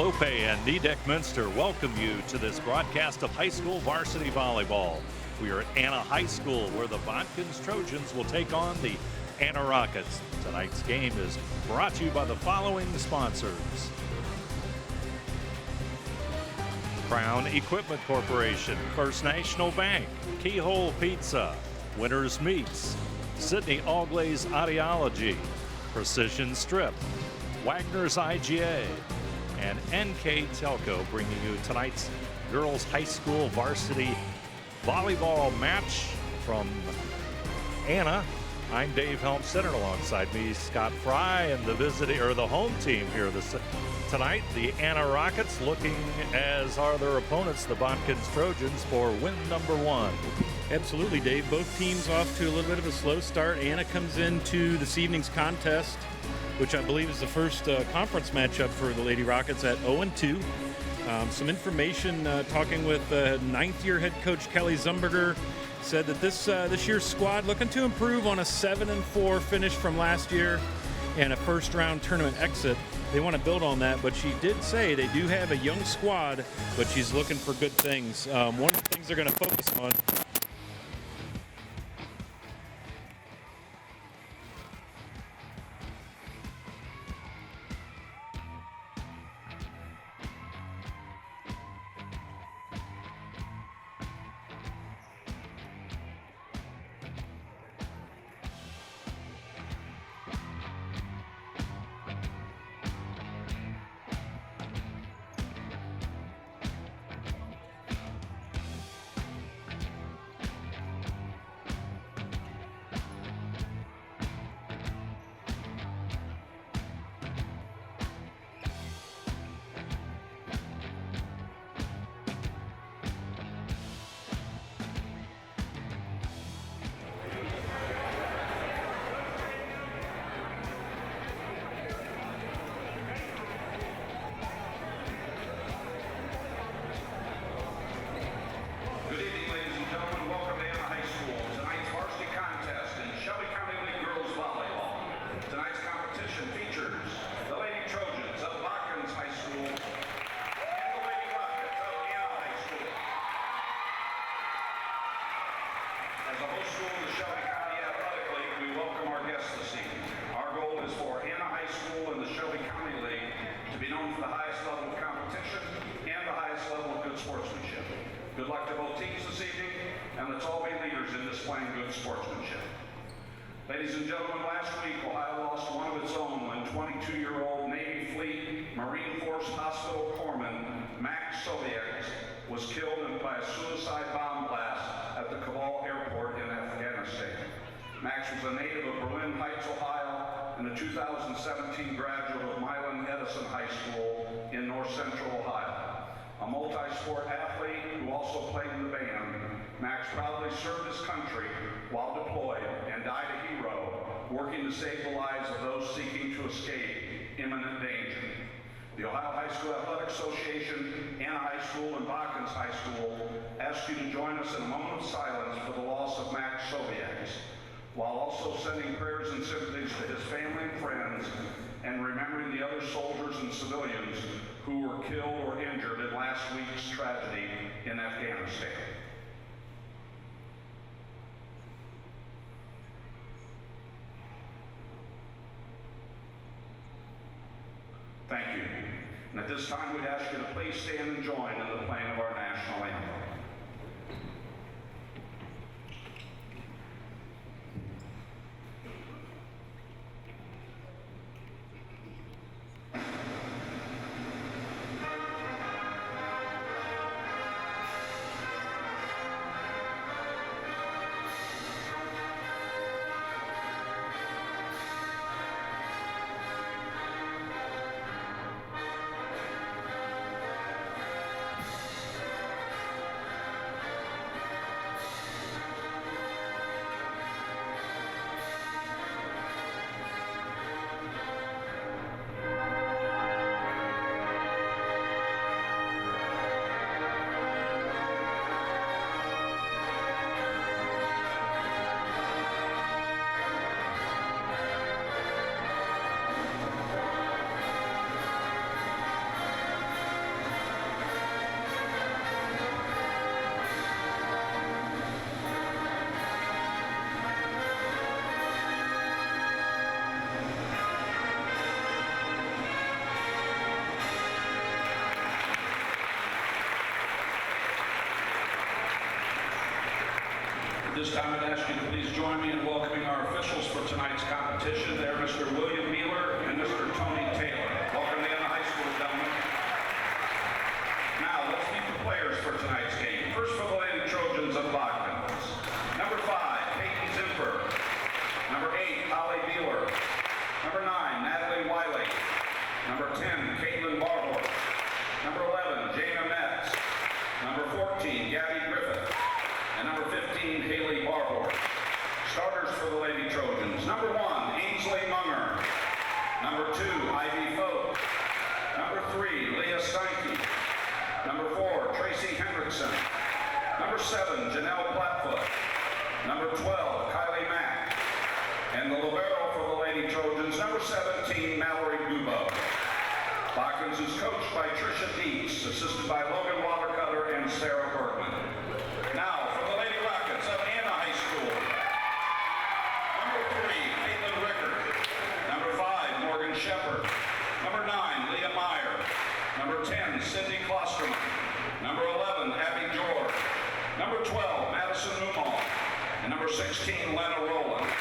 Clope and Nidek Münster welcome you to this broadcast of high school varsity volleyball. We are at Anna High School where the Botkins Trojans will take on the Anna Rockets. Tonight's game is brought to you by the following sponsors: Crown Equipment Corporation, First National Bank, Keyhole Pizza, Winners Meats, Sydney All-Glaze Audiology, Precision Strip, Wagner's IGA, and NKTelco, bringing you tonight's girls high school varsity volleyball match from Anna. I'm Dave Helmstead, and alongside me, Scott Fry, and the home team here tonight, the Anna Rockets, looking as are their opponents, the Botkins Trojans, for win number 1. Absolutely, Dave. Both teams off to a little bit of a slow start. Anna comes into this evening's contest, which I believe is the first conference matchup for the Lady Rockets, at 0-2. Some information talking with ninth-year head coach Kelly Zumberger said that this year's squad looking to improve on a 7-4 finish from last year and a first-round tournament exit. They want to build on that, but she did say they do have a young squad, but she's looking for good things. One of the things they're going to focus on Ladies and gentlemen, last week Ohio lost one of its own when 22-year-old Navy Fleet Marine Force Hospital corpsman Mack was killed by a suicide bomb blast at the Kabul airport in Afghanistan. Max was a native of Berlin Heights, Ohio, and a 2017 graduate of Milan Edison High School in north central Ohio. A multi-sport athlete who also played in the band, Max proudly served his country while deployed and died a hero, working to save the lives of those seeking to escape imminent danger. The Ohio High School Athletic Association, Anna High School, and Botkins High School ask you to join us in a moment of silence for the loss of Max Sobieks, while also sending prayers and sympathies to his family and friends, and remembering the other soldiers and civilians who were killed or injured in last week's tragedy in Afghanistan. Thank you. And at this time, we'd ask you to please stand and join in the playing of our national anthem. this time I'd ask you to please join me in welcoming our officials for tonight's competition. They're Mr. William Beeler and Mr. Tony Taylor. Welcome to the high school, gentlemen. Now, let's meet the players for tonight's game. First for the Lady Trojans of Botkins. Number 5, Peyton Zimper. Number 8, Holly Beeler. Number 9, Natalie Wiley. Number 10, Caitlyn Rickert. Number 11, Jana Metz. Number 14, Gabby Griffith. And number 15, Haley Barbour. Starters for the Lady Trojans. Number 1, Ainsley Munger. Number 2, Ivy Folk. Number 3, Leah Steinke. Number 4, Tracy Hendrickson. Number 7, Janelle Platfoot. Number 12, Kylie Mack. And the libero for the Lady Trojans, number 17, Mallory Gubo. Botkins is coached by Tricia Dietz, assisted by Logan Watercutter and Sarah Bergman. Now, for the Lady Rockets of Anna High School. Number 3, Caitlyn Rickert. Number 5, Morgan Shepard. Number 9, Leah Meyer. Number 10, Cindy Klosterman. Number 11, Abby George. Number 12, Madison Newmall. And number 16, Lena Rowland.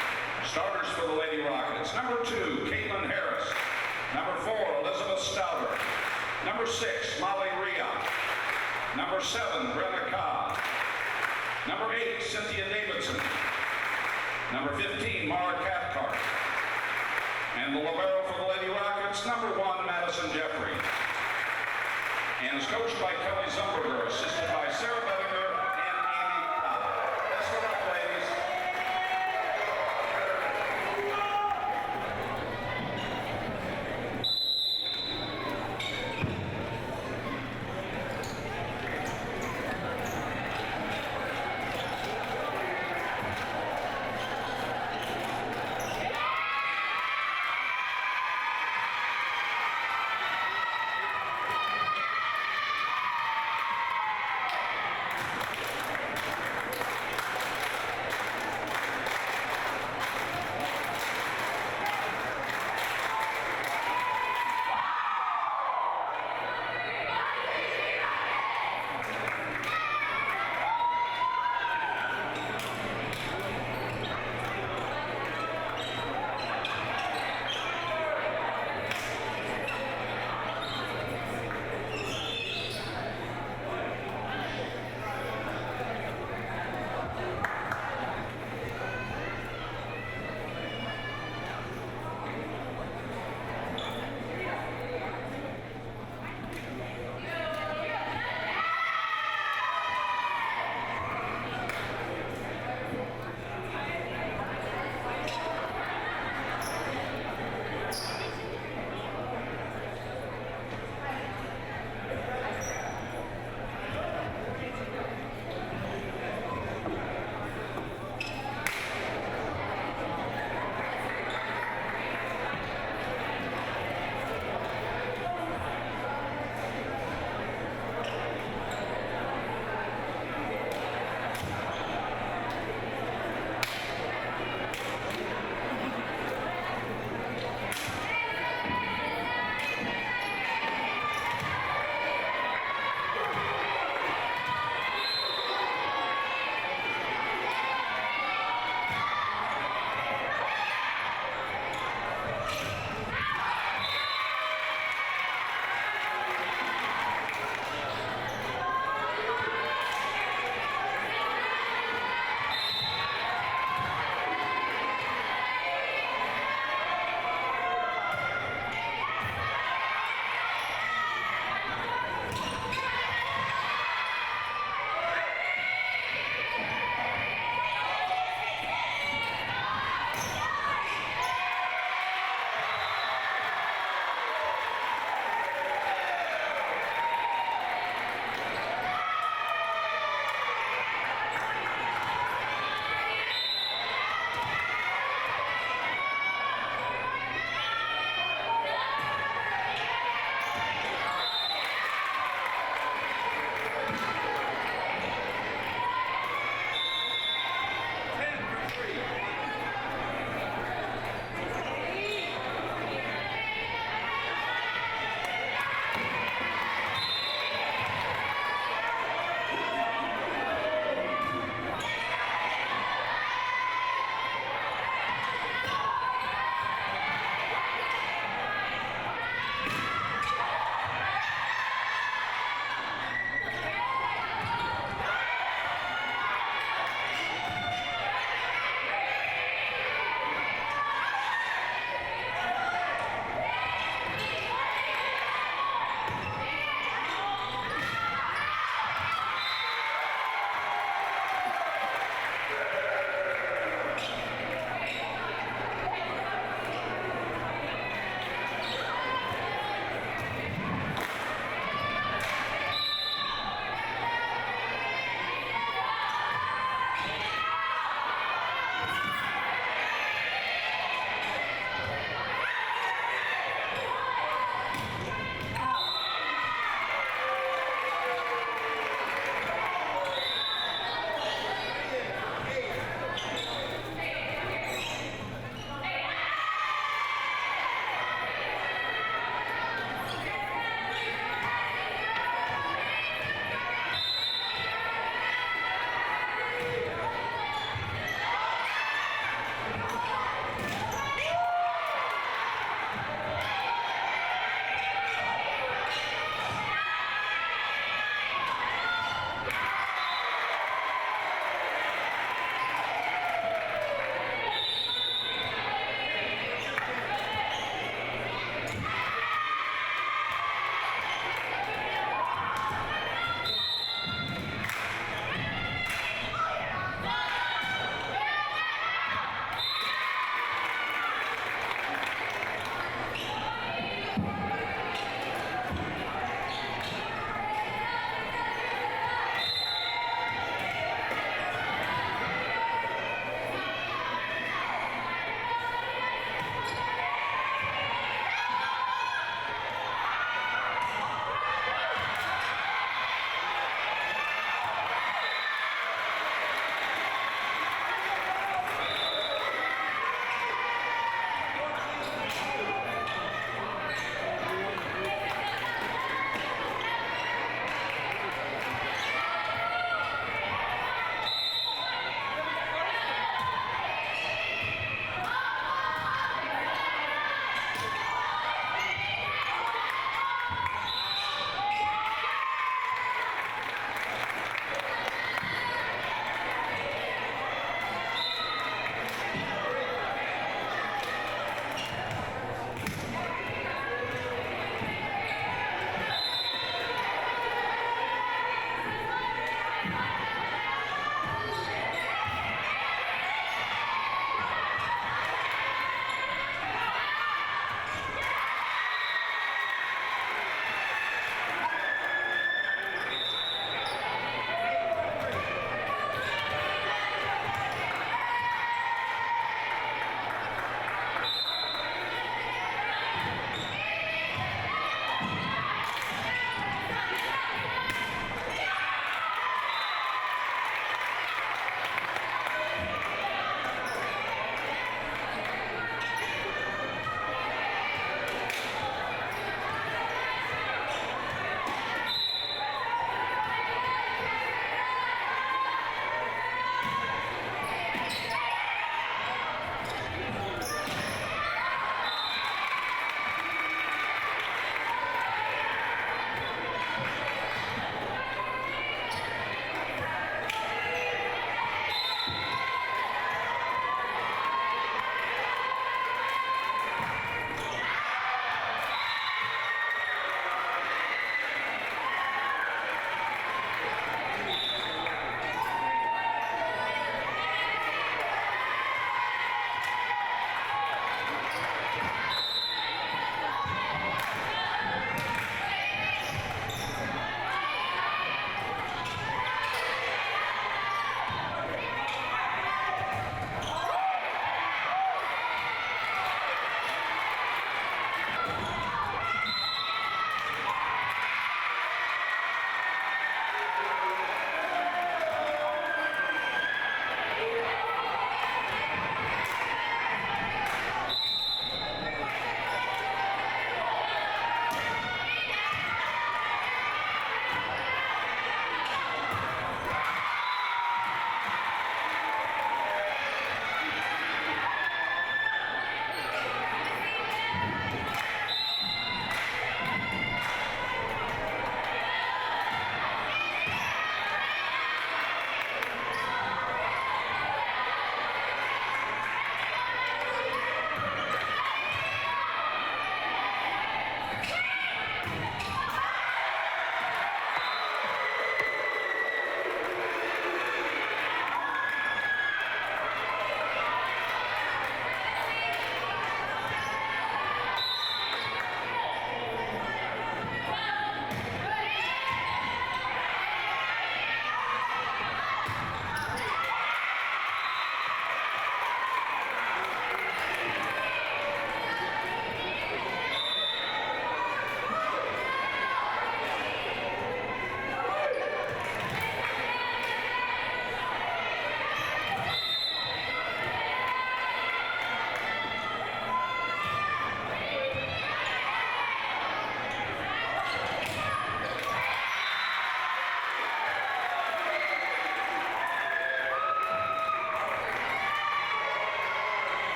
Starters for the Lady Rockets. Number 2, Caitlin Harris. Number 4, Elizabeth Stouter. Number 6, Molly Ria. Number 7, Brenda Cobb. Number 8, Cynthia Davidson. Number 15, Mara Cathcart. And the libero for the Lady Rockets, number 1, Madison Jeffrey. And is coached by Kelly Zumberger, assisted by Sarah Bettinger and Amy Cobb. Best of luck, ladies.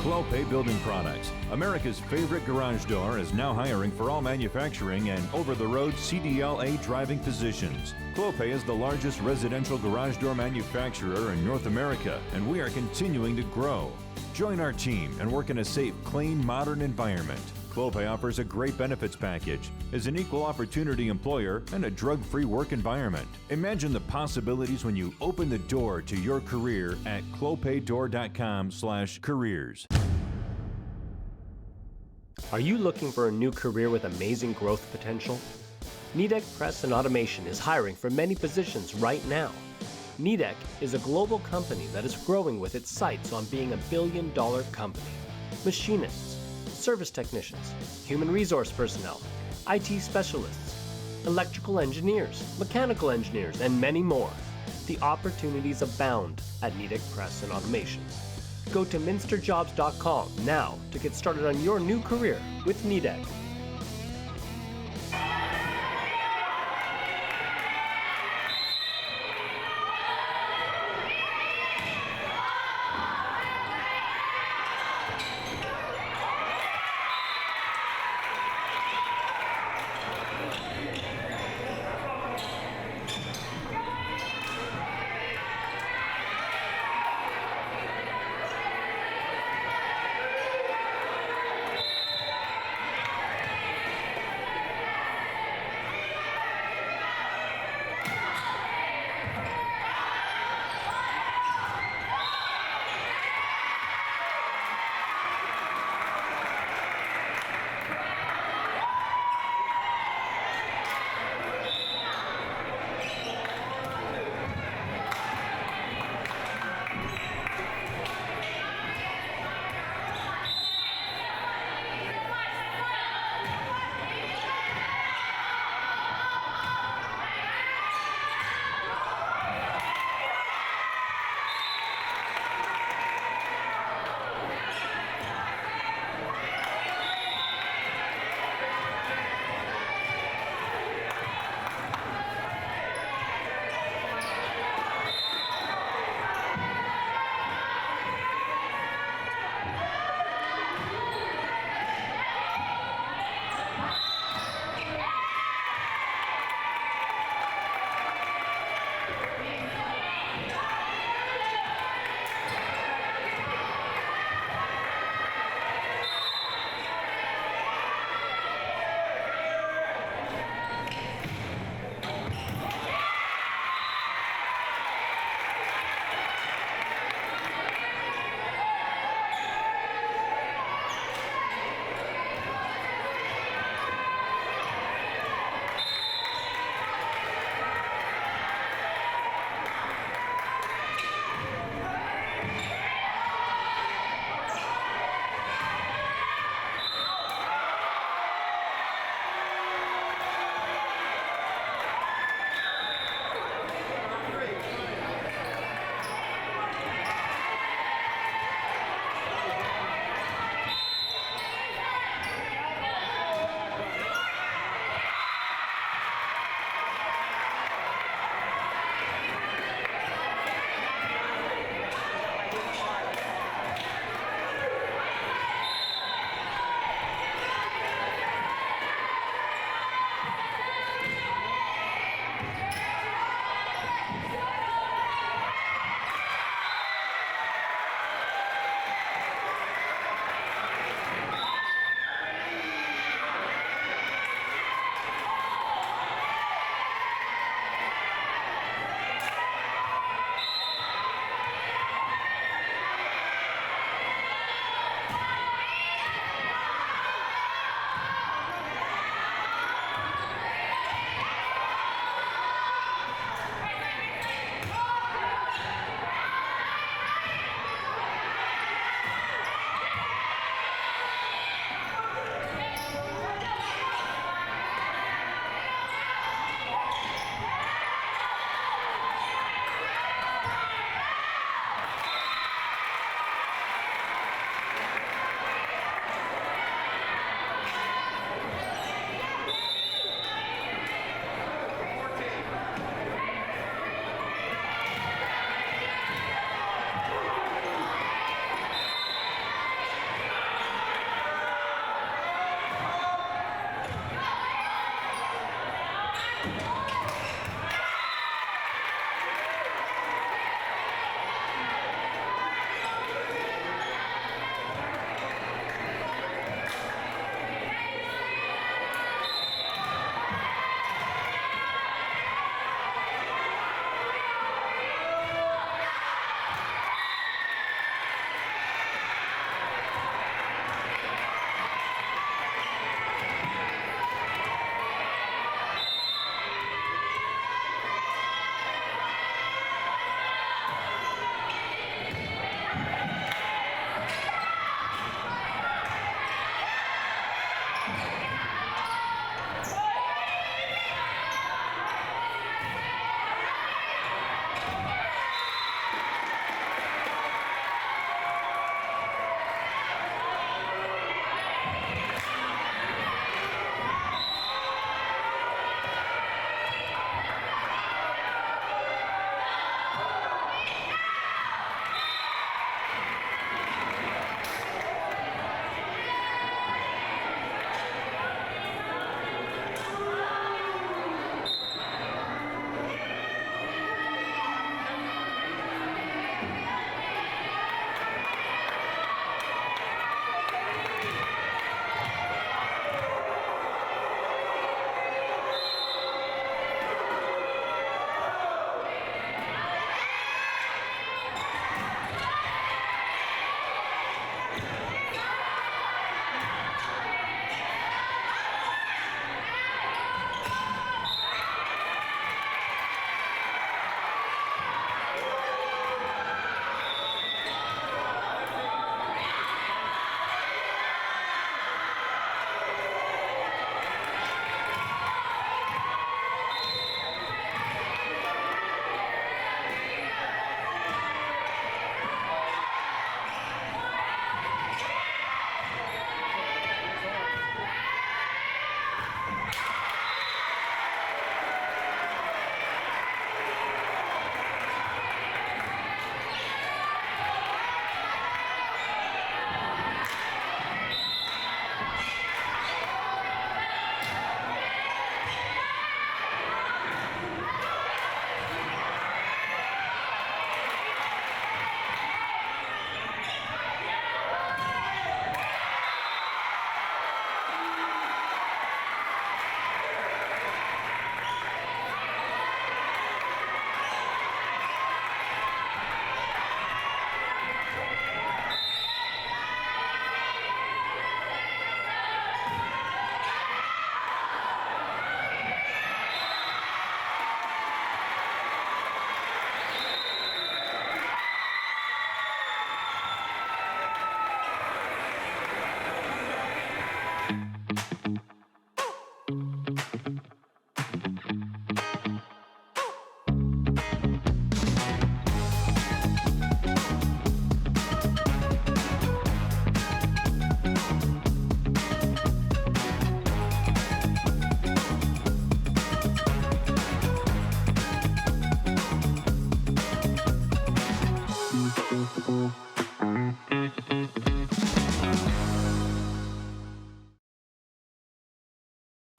Clopay Building Products, America's favorite garage door, is now hiring for all manufacturing and over-the-road CDLA driving positions. Clopay is the largest residential garage door manufacturer in North America, and we are continuing to grow. Join our team and work in a safe, clean, modern environment. Clopay offers a great benefits package, is an equal opportunity employer, and a drug-free work environment. Imagine the possibilities when you open the door to your career at clopaydoor.com/careers. Are you looking for a new career with amazing growth potential? Nidec Press and Automation is hiring for many positions right now. Nidec is a global company that is growing with its sights on being a billion-dollar company. Machinists, service technicians, human resource personnel, IT specialists, electrical engineers, mechanical engineers, and many more. The opportunities abound at Nidec Press and Automation. Go to minsterjobs.com now to get started on your new career with Nidec.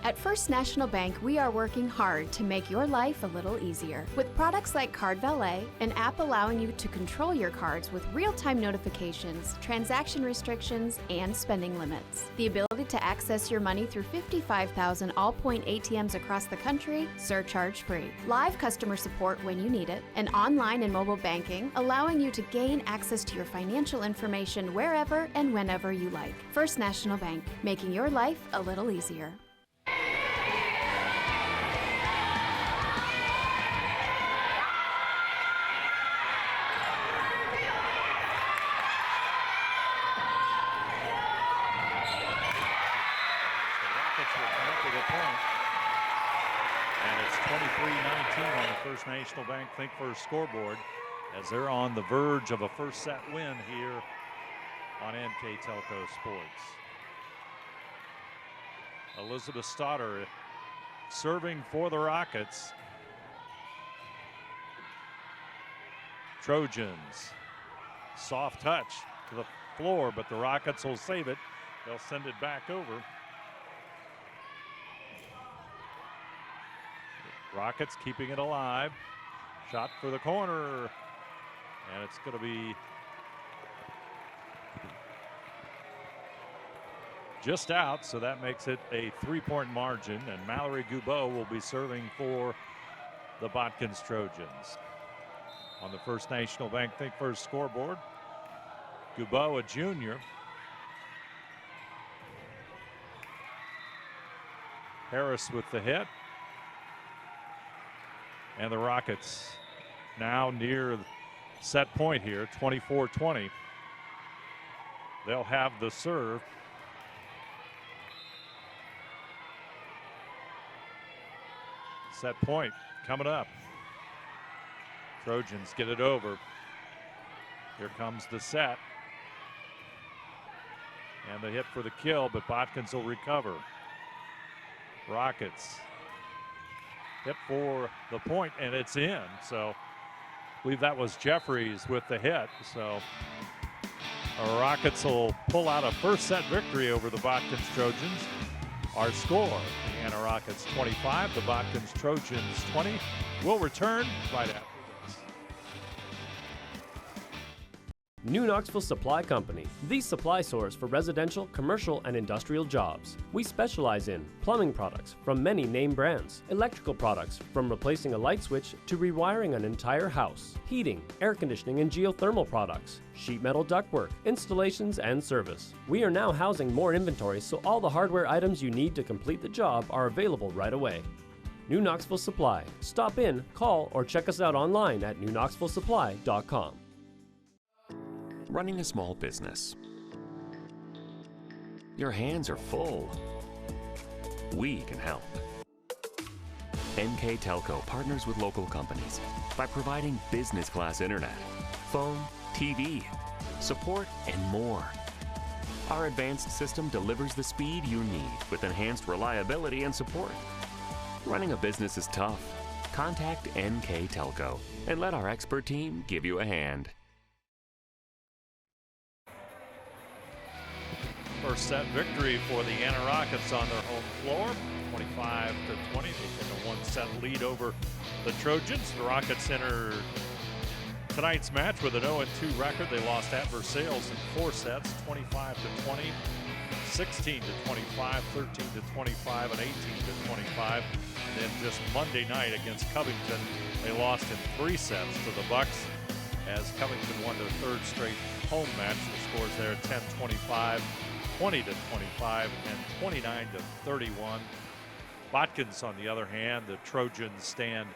At First National Bank, we are working hard to make your life a little easier. With products like Card Valet, an app allowing you to control your cards with real-time notifications, transaction restrictions, and spending limits. The ability to access your money through 55,000 all-point ATMs across the country, surcharge-free. Live customer support when you need it, and online and mobile banking, allowing you to gain access to your financial information wherever and whenever you like. First National Bank, making your life a little easier. And it's 23-19 on the First National Bank Think First scoreboard as they're on the verge of a first set win here on NKTelco Sports. Elizabeth Stoddard serving for the Rockets. Trojans, soft touch to the floor, but the Rockets will save it. They'll send it back over. Rockets keeping it alive. Shot for the corner, and it's going to be just out, so that makes it a 3-point margin, and Mallory Goubeau will be serving for the Botkins Trojans. On the First National Bank Think First scoreboard, Goubeau, a junior. Harris with the hit. And the Rockets now near set point here, 24-20. They'll have the serve. Set point coming up. Trojans get it over. Here comes the set. And the hit for the kill, but Botkins will recover. Rockets hit for the point, and it's in. So I believe that was Jeffries with the hit. So our Rockets will pull out a first set victory over the Botkins Trojans. Our score, the Anna Rockets 25, the Botkins Trojans 20. We'll return right after this. New Knoxville Supply Company, the supply source for residential, commercial, and industrial jobs. We specialize in plumbing products from many name brands, electrical products from replacing a light switch to rewiring an entire house, heating, air conditioning, and geothermal products, sheet metal ductwork, installations, and service. We are now housing more inventory, so all the hardware items you need to complete the job are available right away. New Knoxville Supply. Stop in, call, or check us out online at newknoxvillesupply.com. Running a small business. Your hands are full. We can help. NKTelco partners with local companies by providing business-class internet, phone, TV, support, and more. Our advanced system delivers the speed you need with enhanced reliability and support. Running a business is tough. Contact NKTelco and let our expert team give you a hand. First set victory for the Anna Rockets on their home floor, 25-20. They take a one-set lead over the Trojans. The Rockets enter tonight's match with an 0-2 record. They lost at Versailles in 4 sets, 25-20, 16-25, 13-25, and 18-25. And then just Monday night against Covington, they lost in 3 sets to the Bucks as Covington won their 3rd straight home match. The scores there 10-25. 20-25 and 29-31. Botkins, on the other hand, the Trojans stand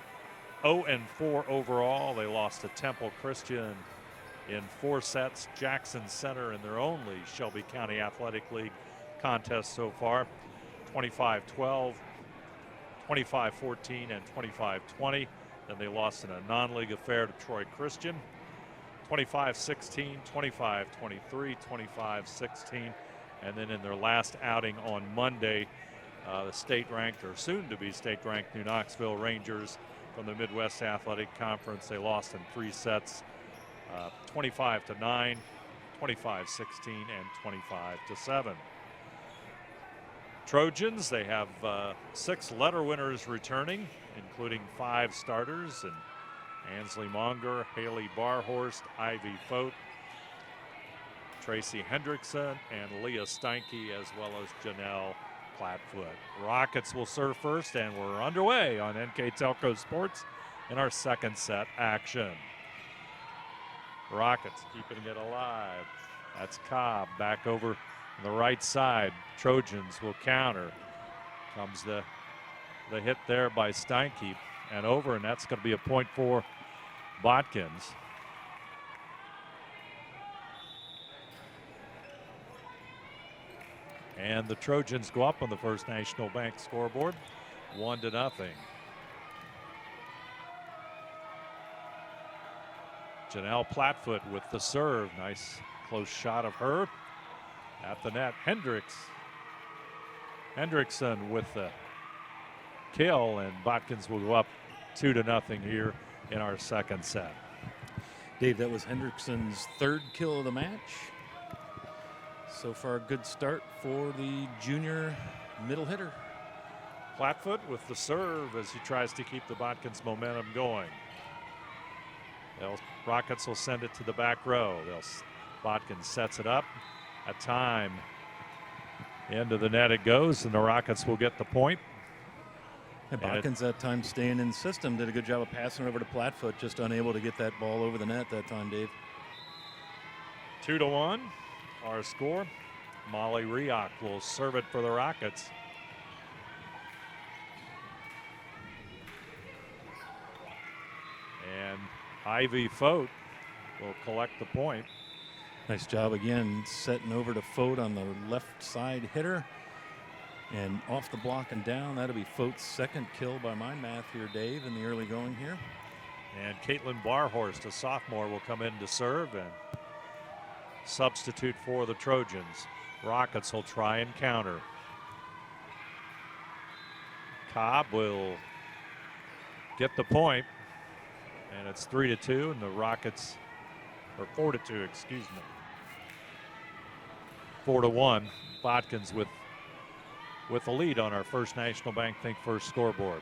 0-4 overall. They lost to Temple Christian in 4 sets. Jackson Center in their only Shelby County Athletic League contest so far. 25-12, 25-14, and 25-20. Then they lost in a non-league affair to Troy Christian. 25-16, 25-23, 25-16. And then in their last outing on Monday, the state-ranked or soon-to-be state-ranked New Knoxville Rangers from the Midwest Athletic Conference, they lost in 3 sets, 25-9, 25-16, and 25-7. Trojans, they have 6 letter winners returning, including 5 starters, and Ansley Monger, Haley Barhorst, Ivy Fote, Tracy Hendrickson, and Leah Steinke, as well as Janelle Plattfoot. Rockets will serve first, and we're underway on NKTelco Sports in our second set action. Rockets keeping it alive. That's Cobb back over on the right side. Trojans will counter. Comes the hit there by Steinke and over, and that's going to be a point for Botkins. And the Trojans go up on the First National Bank scoreboard, 1-0. Janelle Plattfoot with the serve. Nice close shot of her at the net. Hendrickson with the kill, and Botkins will go up 2-0 here in our second set. Dave, that was Hendrickson's 3rd kill of the match. So far, a good start for the junior middle hitter. Plattfoot with the serve as he tries to keep the Botkins momentum going. Rockets will send it to the back row. Botkins sets it up. A time. Into the net it goes, and the Rockets will get the point. And Botkins that time staying in system, did a good job of passing it over to Plattfoot, just unable to get that ball over the net that time, Dave. 2-1, our score. Molly Rioch will serve it for the Rockets. And Ivy Fote will collect the point. Nice job again, setting over to Fote on the left side hitter. And off the block and down, that'll be Fote's 2nd kill by my math here, Dave, in the early going here. And Caitlyn Barhorst, a sophomore, will come in to serve and substitute for the Trojans. Rockets will try and counter. Cobb will get the point, and it's 3-2, and the Rockets, or 4-2, excuse me. 4-1, Botkins with the lead on our First National Bank Think First scoreboard.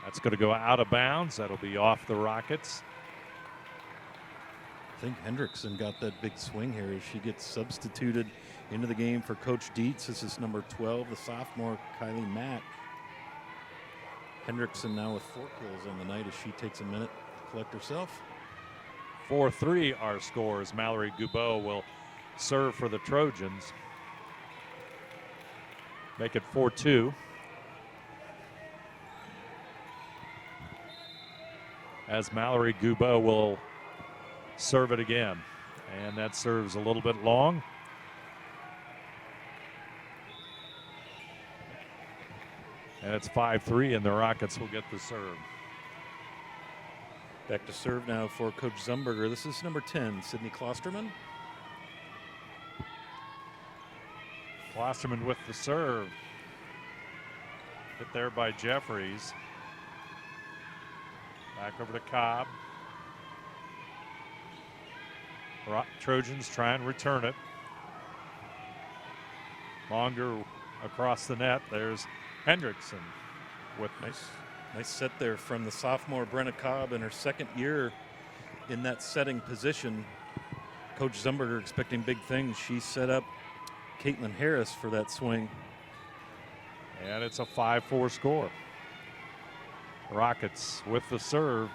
That's going to go out of bounds. That'll be off the Rockets. I think Hendrickson got that big swing here as she gets substituted into the game for Coach Dietz. This is number 12, the sophomore Kylie Mack. Hendrickson now with 4 kills on the night as she takes a minute to collect herself. 4-3 our score as Mallory Goubeau will serve for the Trojans. Make it 4-2. As Mallory Goubeau will serve it again. And that serves a little bit long. And it's 5-3, and the Rockets will get the serve. Back to serve now for Coach Zumberger. This is number 10, Sydney Klosterman. Klosterman with the serve. Hit there by Jeffries. Back over to Cobb. Trojans try and return it. Monger across the net. There's Hendrickson with Nice set there from the sophomore Brenna Cobb in her 2nd year in that setting position. Coach Zumberger expecting big things. She set up Caitlin Harris for that swing. And it's a 5-4 score. Rockets with the serve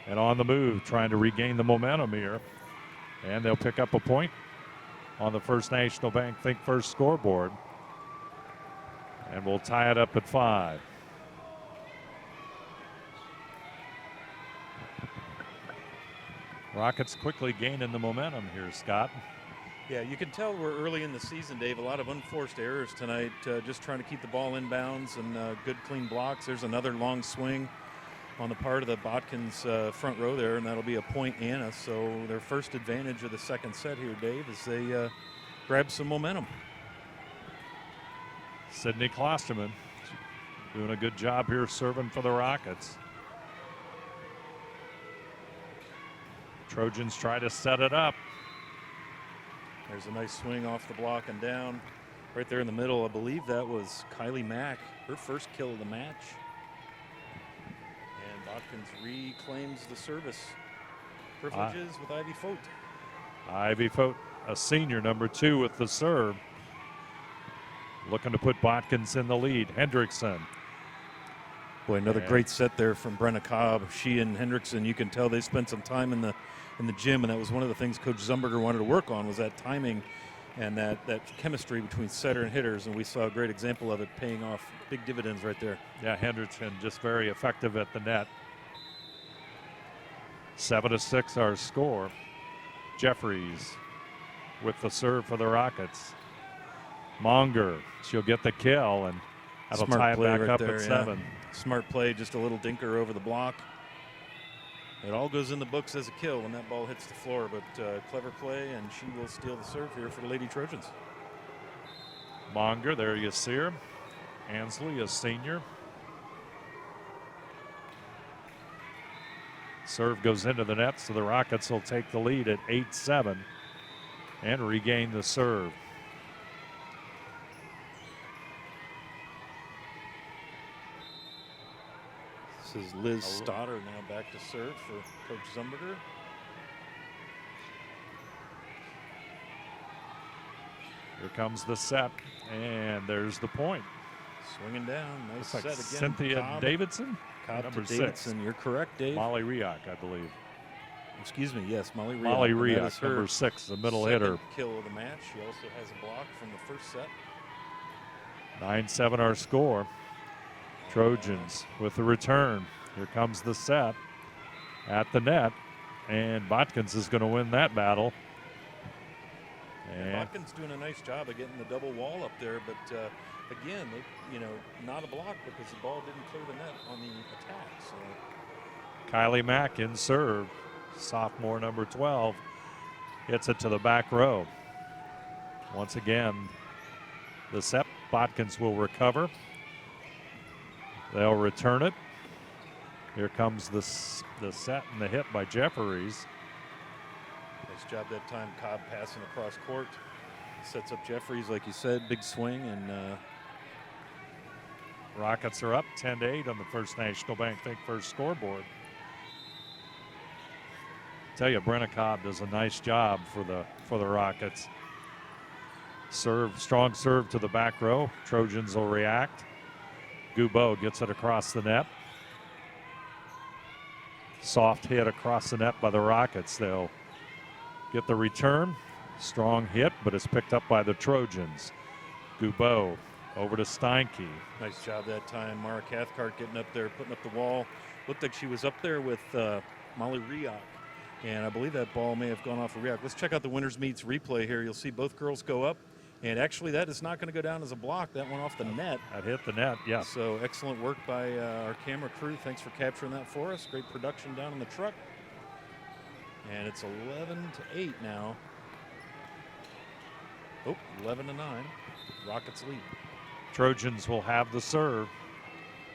and on the move, trying to regain the momentum here. And they'll pick up a point on the First National Bank Think First scoreboard. And we'll tie it up at 5. Rockets quickly gaining the momentum here, Scott. Yeah, you can tell we're early in the season, Dave. A lot of unforced errors tonight, just trying to keep the ball inbounds and good clean blocks. There's another long swing on the part of the Botkins front row there, and that'll be a point Anna. So their first advantage of the second set here, Dave, as they grab some momentum. Sydney Klosterman doing a good job here serving for the Rockets. Trojans try to set it up. There's a nice swing off the block and down. Right there in the middle, I believe that was Kylie Mack, her first kill of the match. And Botkins reclaims the service privileges with Ivy Fote. Ivy Fote, a senior, number 2 with the serve. Looking to put Botkins in the lead. Hendrickson. Boy, another great set there from Brenna Cobb. She and Hendrickson, you can tell they spent some time in the gym, and that was one of the things Coach Zumberger wanted to work on, was that timing and that chemistry between setter and hitters, and we saw a great example of it paying off big dividends right there. Yeah, Hendrickson just very effective at the net. 7-6 our score. Jeffries with the serve for the Rockets. Monger, she'll get the kill, and that'll tie it back up at 7. Smart play, just a little dinker over the block. It all goes in the books as a kill when that ball hits the floor, but clever play, and she will steal the serve here for the Lady Trojans. Monger, there you see her. Ansley, a senior. Serve goes into the net, so the Rockets will take the lead at 8-7 and regain the serve. This is Liz Stoddard now back to serve for Coach Zumberger. Here comes the set, and there's the point. Swinging down, nice set again. Cynthia Davidson? Cobb number to Davidson, 6. You're correct, Dave. Molly Riak, I believe. Excuse me, yes, Molly Riak. Molly Riak, number 6, the middle hitter. Kill of the match. She also has a block from the first set. 9-7 our score. Trojans with the return. Here comes the set at the net, and Botkins is going to win that battle. And Botkins doing a nice job of getting the double wall up there, but again, not a block because the ball didn't clear the net on the attack. So. Kylie Mack in serve, sophomore number 12, hits it to the back row. Once again, the set, Botkins will recover. They'll return it. Here comes the set and the hit by Jeffries. Nice job that time, Cobb passing across court. Sets up Jeffries, like you said, big swing, and Rockets are up 10-8 on the First National Bank Think First scoreboard. Tell you, Brenna Cobb does a nice job for the Rockets. Strong serve to the back row. Trojans will react. Goubeau gets it across the net. Soft hit across the net by the Rockets. They'll get the return. Strong hit, but it's picked up by the Trojans. Goubeau over to Steinke. Nice job that time. Mara Cathcart getting up there, putting up the wall. Looked like she was up there with Molly Riak. And I believe that ball may have gone off of Riak. Let's check out the winners meets replay here. You'll see both girls go up. And actually, that is not going to go down as a block. That went off the net. That hit the net, yeah. So excellent work by our camera crew. Thanks for capturing that for us. Great production down in the truck. And it's 11-8 now. 11-9. Rockets lead. Trojans will have the serve.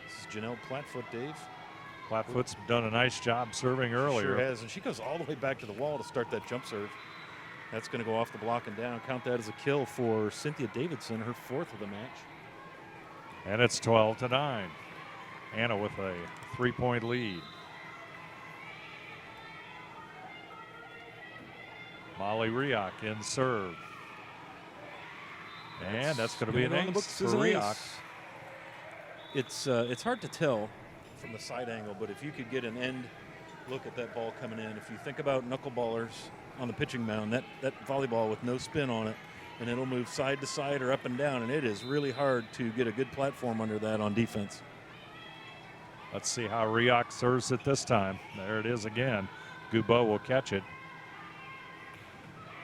This is Janelle Platfoot, Dave. Platfoot's done a nice job serving earlier. Sure has, and she goes all the way back to the wall to start that jump serve. That's going to go off the block and down. Count that as a kill for Cynthia Davidson, her 4th of the match. And it's 12-9. Anna with a 3-point lead. Molly Riak in serve. And that's going to be an ace for Riak. It's hard to tell from the side angle, but if you could get an end look at that ball coming in, if you think about knuckleballers on the pitching mound, that volleyball with no spin on it, and it'll move side to side or up and down, and it is really hard to get a good platform under that on defense. Let's see how Riak serves it this time. There it is again. Goubeau will catch it.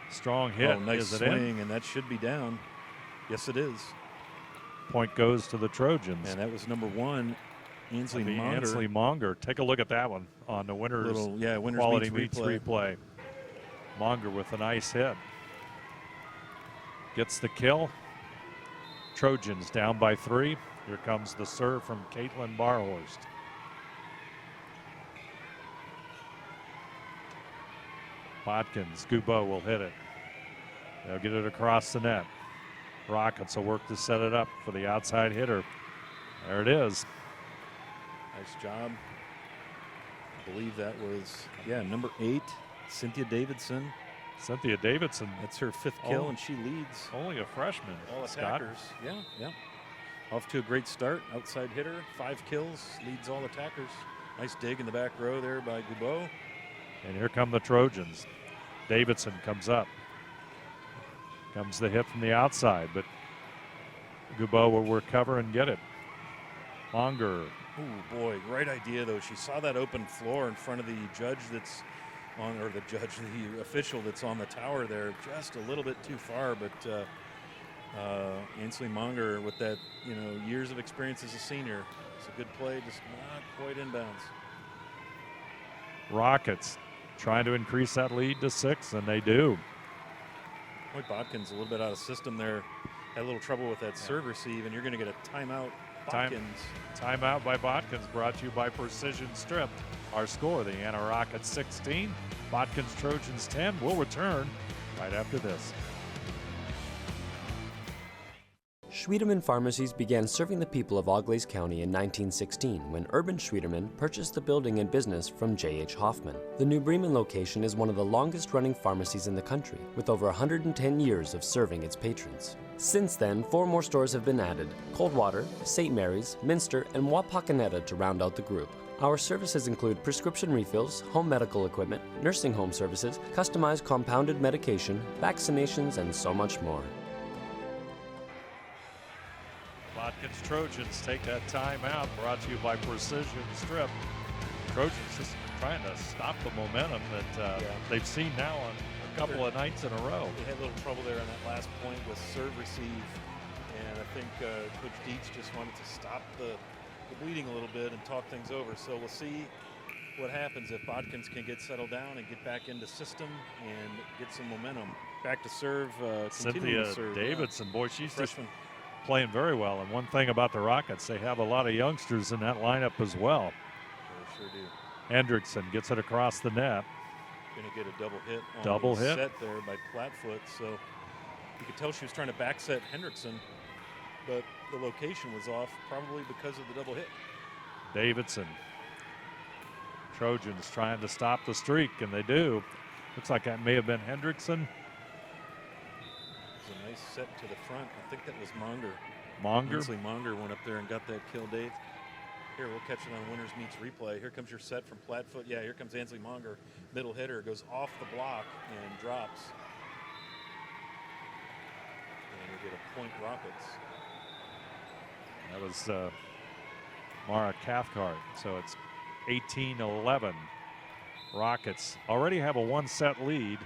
Strong hit. Nice is it swing, in? And that should be down. Yes, it is. Point goes to the Trojans. And that was number 1, Ainsley Monger. Ainsley Monger. Take a look at that one on the winners quality meets replay. Monger with a nice hit. Gets the kill. Trojans down by 3. Here comes the serve from Caitlyn Barhorst. Botkins, Goubeau will hit it. They'll get it across the net. Rockets will work to set it up for the outside hitter. There it is. Nice job. I believe that was, number 8, Cynthia Davidson. Cynthia Davidson. That's her 5th kill, and she leads. Only a freshman. All Scott. attackers. Yeah. Off to a great start. Outside hitter, 5 kills, leads all attackers. Nice dig in the back row there by Goubeau. And here come the Trojans. Davidson comes up. Comes the hit from the outside, but Goubeau will recover and get it. Monger. Oh boy, great idea though. She saw that open floor in front of the judge that's on, or the official that's on the tower there, just a little bit too far. But Ainsley Monger, with that, years of experience as a senior, it's a good play, just not quite inbounds. Rockets trying to increase that lead to 6, and they do. Boy, Botkins a little bit out of system there. Had a little trouble with that serve receive, and you're going to get a timeout. Botkins. Timeout by Botkins, brought to you by Precision Strip. Our score, the Anna Rockets 16, Botkins Trojans 10. We'll return right after this. Schwiedemann Pharmacies began serving the people of Auglaize County in 1916 when Urban Schwiedemann purchased the building and business from J.H. Hoffman. The New Bremen location is one of the longest-running pharmacies in the country, with over 110 years of serving its patrons. Since then, 4 more stores have been added: Coldwater, St. Mary's, Minster, and Wapakoneta to round out the group. Our services include prescription refills, home medical equipment, nursing home services, customized compounded medication, vaccinations, and so much more. Botkins Trojans take that timeout, brought to you by Precision Strip. Trojans just trying to stop the momentum that they've seen now on a couple of nights in a row. They had a little trouble there on that last point with serve receive, and I think Coach Dietz just wanted to stop the bleeding a little bit and talk things over. So we'll see what happens if Botkins can get settled down and get back into system and get some momentum. Back to serve, Cynthia to serve. Davidson, boy, she's just Freshman. playing very well. And one thing about the Rockets, they have a lot of youngsters in that lineup as well. They sure do. Hendrickson gets it across the net. Going to get a double hit on Double the hit. set there by Flatfoot. So you could tell she was trying to back set Hendrickson, but the location was off, probably because of the double hit. Davidson. Trojans trying to stop the streak, and they do. Looks like that may have been Hendrickson. It was a nice set to the front. I think that was Monger. Monger. Ainsley Monger went up there and got that kill, Dave. Here, we'll catch it on Winners Meets Replay. Here comes your set from Flatfoot. Yeah, here comes Ainsley Monger. Middle hitter goes off the block and drops. And we get a point Rockets. That was Mara Cathcart. So it's 18-11. Rockets already have a 1-set lead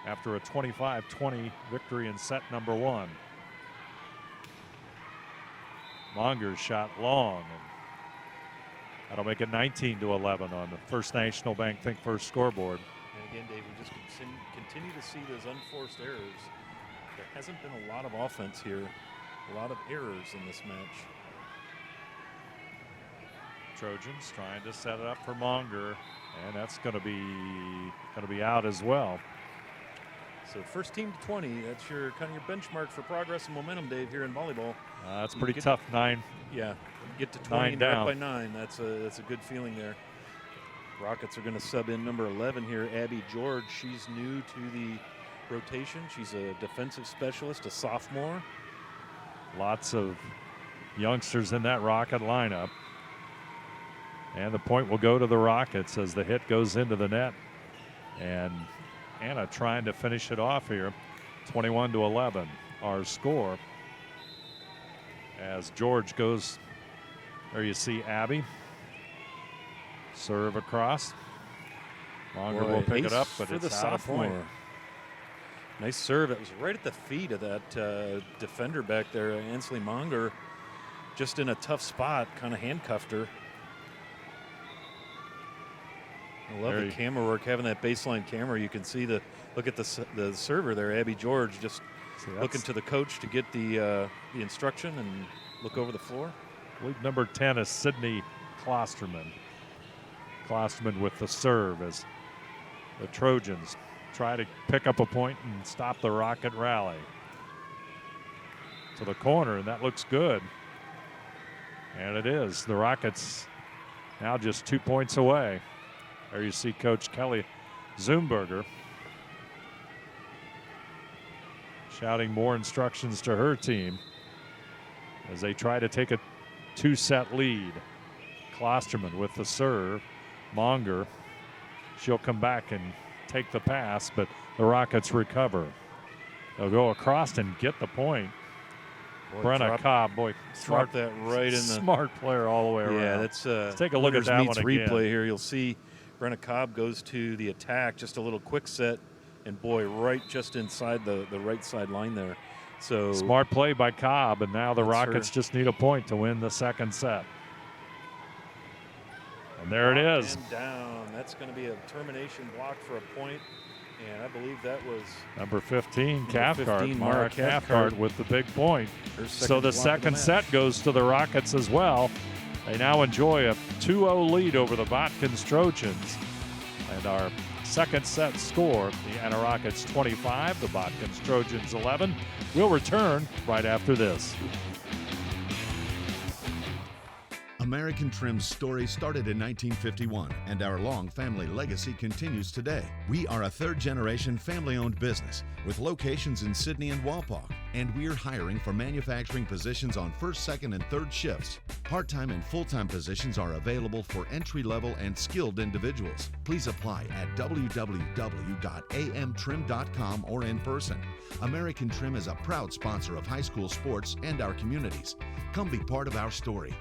after a 25-20 victory in set number 1. Monger's shot long, and that'll make it 19-11 on the First National Bank Think First scoreboard. And again, Dave, we just continue to see those unforced errors. There hasn't been a lot of offense here, a lot of errors in this match. Trojans trying to set it up for Monger, and that's going to be out as well. So first team to 20, that's your kind of your benchmark for progress and momentum, Dave, here in volleyball. That's pretty tough. 9. Yeah, get to 20 down. up by 9. That's a good feeling there. Rockets are going to sub in number 11 here, Abby George. She's new to the rotation. She's a defensive specialist, a sophomore. Lots of youngsters in that Rocket lineup. And the point will go to the Rockets as the hit goes into the net. And Anna trying to finish it off here. 21-11, our score. As George goes, there you see Abby. Serve across. Monger will pick it up, but it's out of point. Nice serve. It was right at the feet of that defender back there, Ainsley Monger. Just in a tough spot, kind of handcuffed her. I love the camera work, having that baseline camera. You can see look at the server there, Abby George, just looking to the coach to get the instruction and look over the floor. I believe number 10 is Sydney Klosterman. Klosterman with the serve as the Trojans try to pick up a point and stop the Rocket rally. To the corner, and that looks good. And it is. The Rockets now just 2 points away. There you see Coach Kelly Zumberger shouting more instructions to her team as they try to take a 2-set lead. Klosterman with the serve. Monger, she'll come back and take the pass, but the Rockets recover. They'll go across and get the point. Boy, Brenna Cobb, drop that right in the smart player all the way around. Yeah, that's let's take a look at that one again. Replay here. You'll see Brenna Cobb goes to the attack, just a little quick set, and boy, right just inside the right side line there. So smart play by Cobb, and now the Rockets just need a point to win the second set. And there it is. And down. That's going to be a termination block for a point. And I believe that was number 15, Cathcart. Mara Cathcart Cathcart with the big point. So the second set goes to the Rockets as well. They now enjoy a 2-0 lead over the Botkins Trojans. And our second set score, the Anna Rockets 25, the Botkins Trojans 11. We'll return right after this. American Trim's story started in 1951, and our long family legacy continues today. We are a third-generation family-owned business with locations in Sydney and Walpaug, and we're hiring for manufacturing positions on first, second, and third shifts. Part-time and full-time positions are available for entry-level and skilled individuals. Please apply at www.amtrim.com or in person. American Trim is a proud sponsor of high school sports and our communities. Come be part of our story.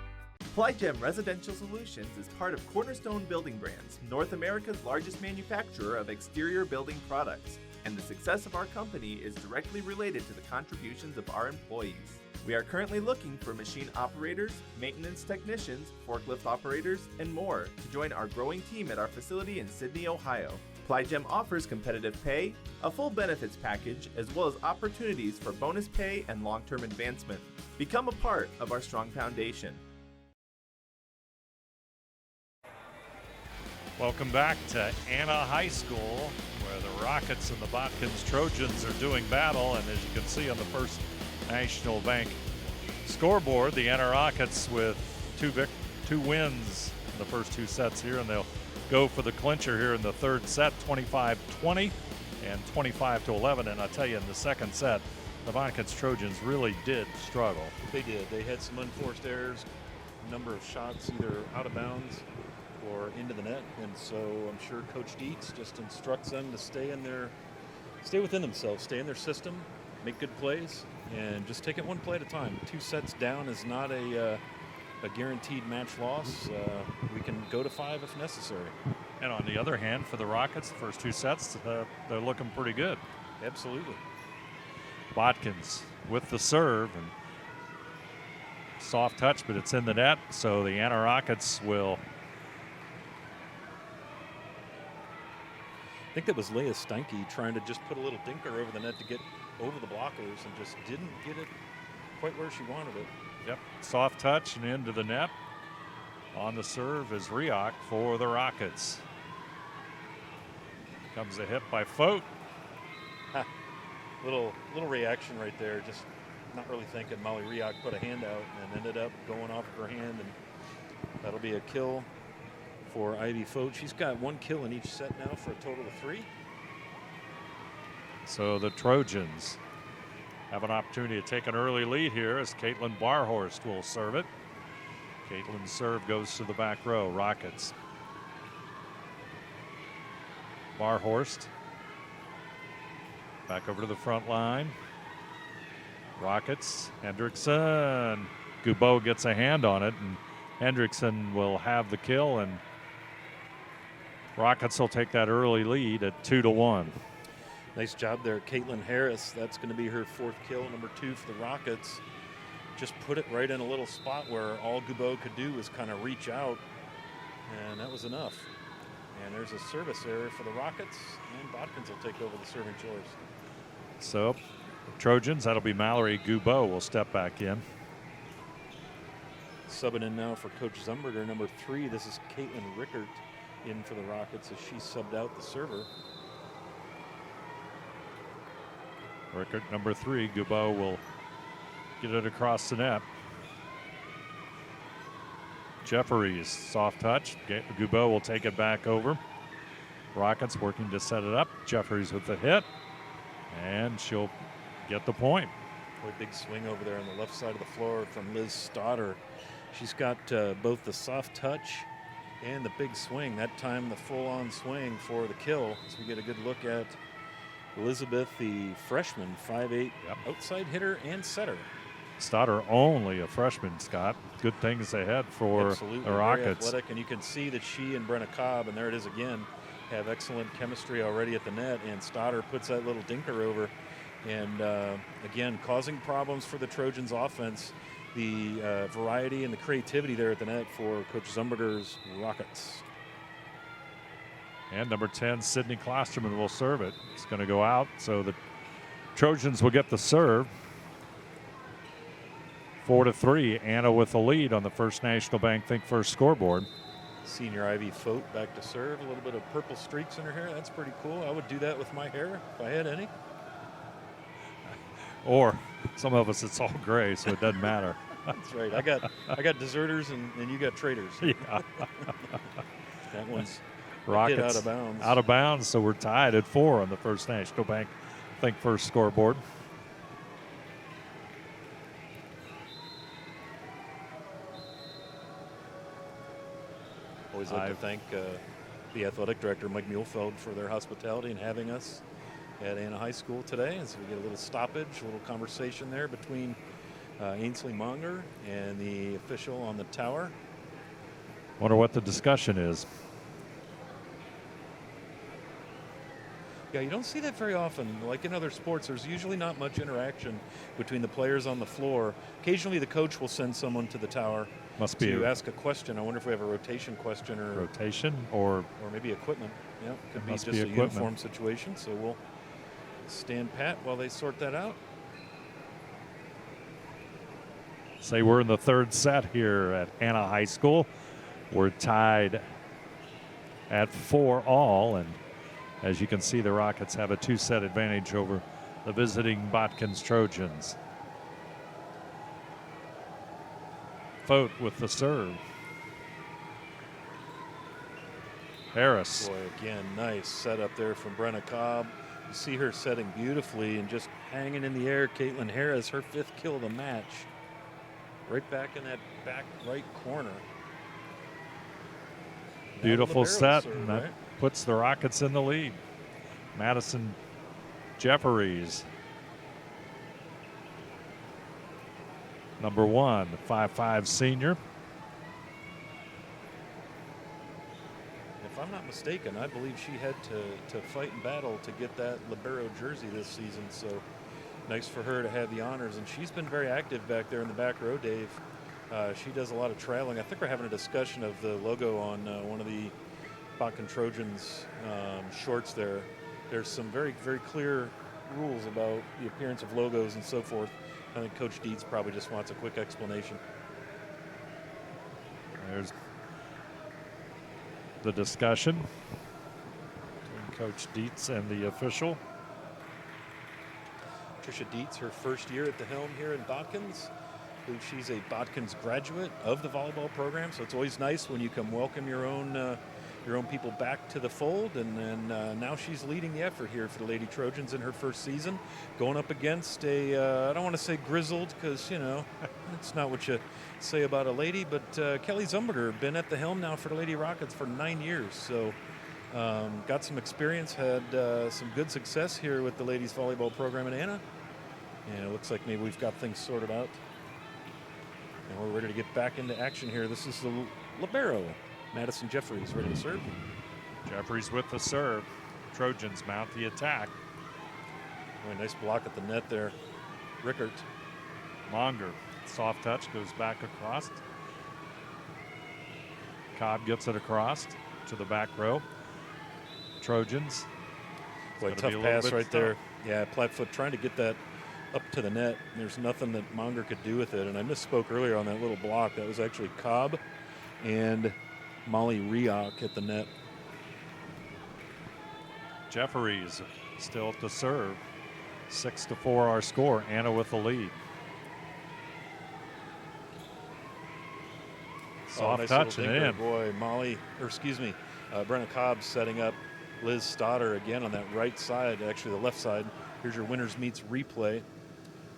Plygem Residential Solutions is part of Cornerstone Building Brands, North America's largest manufacturer of exterior building products, and the success of our company is directly related to the contributions of our employees. We are currently looking for machine operators, maintenance technicians, forklift operators, and more to join our growing team at our facility in Sydney, Ohio. Plygem offers competitive pay, a full benefits package, as well as opportunities for bonus pay and long-term advancement. Become a part of our strong foundation. Welcome back to Anna High School, where the Rockets and the Botkins Trojans are doing battle. And as you can see on the First National Bank scoreboard, the Anna Rockets with two wins in the first two sets here, and they'll go for the clincher here in the third set, 25-20 and 25-11. And I tell you, in the second set, the Botkins Trojans really did struggle. They did. They had some unforced errors, a number of shots either out of bounds or into the net, and so I'm sure Coach Dietz just instructs them to stay within themselves, stay in their system, make good plays, and just take it one play at a time. 2 sets down is not a guaranteed match loss. We can go to 5 if necessary. And on the other hand, for the Rockets, the first 2 sets, they're looking pretty good. Absolutely. Botkins with the serve, and soft touch, but it's in the net, so the Anna Rockets will. I think that was Leah Steinke trying to just put a little dinker over the net to get over the blockers and just didn't get it quite where she wanted it. Yep, soft touch and into the net. On the serve is Rioch for the Rockets. Comes a hit by Fote. Little reaction right there, just not really thinking. Molly Rioch put a hand out and ended up going off of her hand, and that'll be a kill for Ivy Fote. She's got 1 kill in each set now for a total of 3. So the Trojans have an opportunity to take an early lead here as Caitlin Barhorst will serve it. Caitlin's serve goes to the back row. Rockets. Barhorst back over to the front line. Rockets. Hendrickson. Goubot gets a hand on it, and Hendrickson will have the kill, and Rockets will take that early lead at 2-1. Nice job there, Caitlin Harris. That's going to be her 4th kill, number 2 for the Rockets. Just put it right in a little spot where all Goubot could do was kind of reach out, and that was enough. And there's a service error for the Rockets, and Botkins will take over the serving chores. So, Trojans, that'll be Mallory Goubot will step back in. Subbing in now for Coach Zumberger, number 3. This is Caitlyn Rickert in for the Rockets as she subbed out the server. Rickert, number 3. Goubeau will get it across the net. Jeffries, soft touch. Goubeau will take it back over. Rockets working to set it up. Jeffries with the hit. And she'll get the point. Boy, big swing over there on the left side of the floor from Liz Stoddard. She's got both the soft touch and the big swing. That time the full-on swing for the kill. So we get a good look at Elizabeth, the freshman, 5'8", outside hitter and setter. Stoddard only a freshman, Scott. Good things ahead for Absolutely, the Rockets. very athletic, and you can see that she and Brenna Cobb, and there it is again, have excellent chemistry already at the net, and Stoddard puts that little dinker over, and again, causing problems for the Trojans offense. The variety and the creativity there at the net for Coach Zumberger's Rockets. And number 10, Sydney Klosterman will serve it. It's going to go out, so the Trojans will get the serve. 4-3. Anna with the lead on the First National Bank Think First scoreboard. Senior Ivy Fote back to serve. A little bit of purple streaks in her hair. That's pretty cool. I would do that with my hair if I had any. Or some of us, it's all gray, so it doesn't matter. That's right. I got deserters and you got traitors. Yeah. That one's Rockets out of bounds. Out of bounds, so we're tied at 4 on the First National Bank Think First scoreboard. Always like to thank the athletic director, Mike Muehlfeld, for their hospitality and having us at Anna High School today. And so we get a little stoppage, a little conversation there between Ainsley Monger and the official on the tower. Wonder what the discussion is. Yeah, you don't see that very often. Like in other sports, there's usually not much interaction between the players on the floor. Occasionally the coach will send someone to the tower to ask a question. I wonder if we have a rotation question or maybe equipment. Yeah, could be just a uniform situation. So we'll stand pat while they sort that out. Say we're in the third set here at Anna High School. We're tied at 4 all, and as you can see, the Rockets have a 2-set advantage over the visiting Botkins Trojans. Fote with the serve. Harris. Boy, again, nice setup there from Brenna Cobb. You see her setting beautifully and just hanging in the air. Caitlin Harris, her 5th kill of the match. Right back in that back right corner. Beautiful set, serve, and that right? puts the Rockets in the lead. Madison Jeffries, number 1, 5'5" senior. If I'm not mistaken, I believe she had to fight and battle to get that libero jersey this season. So nice for her to have the honors, and she's been very active back there in the back row, Dave. She does a lot of traveling. I think we're having a discussion of the logo on one of the Botkin Trojans shorts there. There's some very, very clear rules about the appearance of logos and so forth. I think Coach Dietz probably just wants a quick explanation. There's the discussion between Coach Dietz and the official. Tricia Dietz, her first year at the helm here in Botkins. I believe she's a Botkins graduate of the volleyball program, so it's always nice when you can welcome your own people back to the fold, and now she's leading the effort here for the Lady Trojans in her first season, going up against a, I don't want to say grizzled, because, you know, it's not what you say about a lady, but Kelly Zumberger, been at the helm now for the Lady Rockets for 9 years, so got some experience, had some good success here with the ladies volleyball program in Anna, and it looks like maybe we've got things sorted out, and we're ready to get back into action here. This is the libero. Madison Jeffries ready to serve. Jeffries with the serve. Trojans mount the attack. Oh, nice block at the net there. Rickert. Monger. Soft touch goes back across. Cobb gets it across to the back row. Trojans. Boy, tough pass right there. Yeah, Plattfoot trying to get that up to the net. There's nothing that Monger could do with it. And I misspoke earlier on that little block. That was actually Cobb and Molly Rioch at the net. Jeffries still at the serve. 6-4 our score. Anna with the lead. Soft nice touch little and dinker. in. Boy, Brenna Cobb setting up Liz Stoddard again on that right side, actually the left side. Here's your winners meets replay.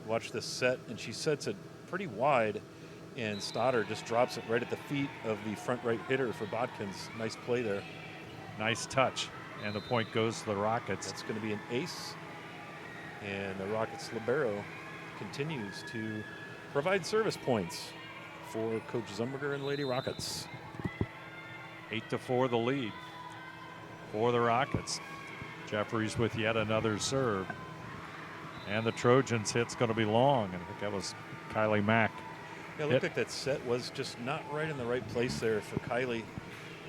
Watch this set, and she sets it pretty wide, and Stoddard just drops it right at the feet of the front right hitter for Botkins. Nice play there. Nice touch, and the point goes to the Rockets. That's going to be an ace, and the Rockets libero continues to provide service points for Coach Zumberger and Lady Rockets. 8-4 the lead for the Rockets. Jeffries with yet another serve. And the Trojans hit's going to be long. And I think that was Kylie Mack. Yeah, it looked like that set was just not right in the right place there for Kylie.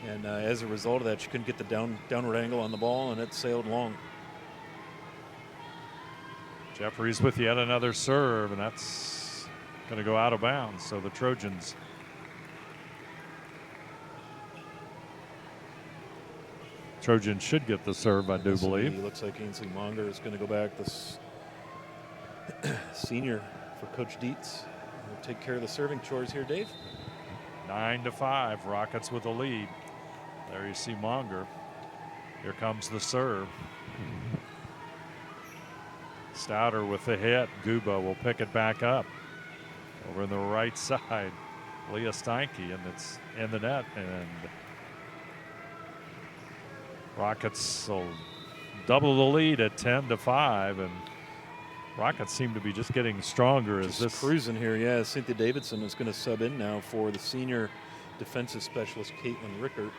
And as a result of that, she couldn't get the downward angle on the ball, and it sailed long. Jeffries with yet another serve, and that's going to go out of bounds. So the Trojans should get the serve, I do believe. It looks like Ainsley Monger is going to go back. This senior for Coach Dietz will take care of the serving chores here, Dave. 9-5, Rockets with the lead. There you see Monger. Here comes the serve. Stouter with the hit. Guba will pick it back up. Over on the right side, Leah Steinke, and it's in the net. And Rockets will double the lead at 10-5, and Rockets seem to be just getting stronger as this cruising here. Yeah, Cynthia Davidson is going to sub in now for the senior defensive specialist Caitlyn Rickert.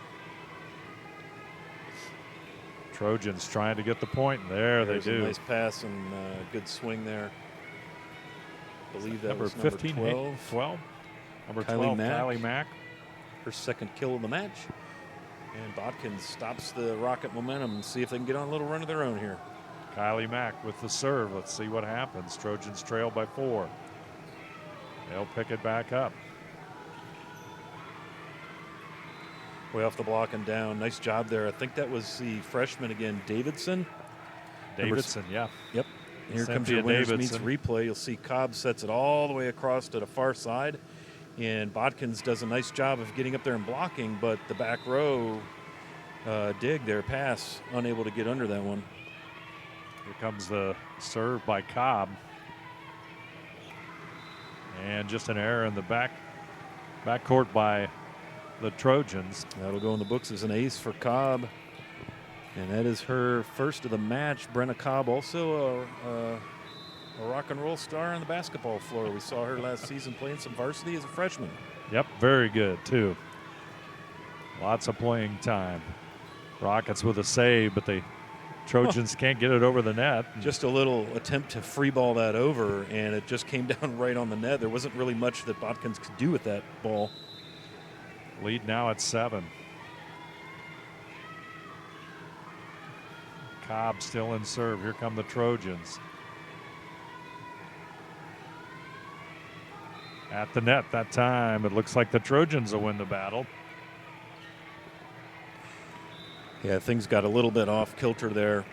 Trojans trying to get the point. There they do. A nice pass and good swing there. I believe that number was 15, 12. Number Kylie 12, Mack. Kylie Mack. Her second kill of the match. And Botkins stops the Rocket momentum and see if they can get on a little run of their own here. Kylie Mack with the serve. Let's see what happens. Trojans trail by 4. They'll pick it back up. Way off the block and down. Nice job there. I think that was the freshman again, Davidson. Davidson, yeah. Yep. Here Cynthia comes your winners Davidson. meets replay. You'll see Cobb sets it all the way across to the far side. And Botkins does a nice job of getting up there and blocking, but the back row dig their pass, unable to get under that one. Here comes the serve by Cobb. And just an error in the backcourt by the Trojans. That'll go in the books as an ace for Cobb. And that is her first of the match. Brenna Cobb, also a rock and roll star on the basketball floor. We saw her last season playing some varsity as a freshman. Yep, very good, too. Lots of playing time. Rockets with a save, but the Trojans can't get it over the net. Just a little attempt to free ball that over, and it just came down right on the net. There wasn't really much that Botkins could do with that ball. Lead now at 7. Cobb still in serve. Here come the Trojans. At the net that time. It looks like the Trojans will win the battle. Yeah, things got a little bit off kilter there,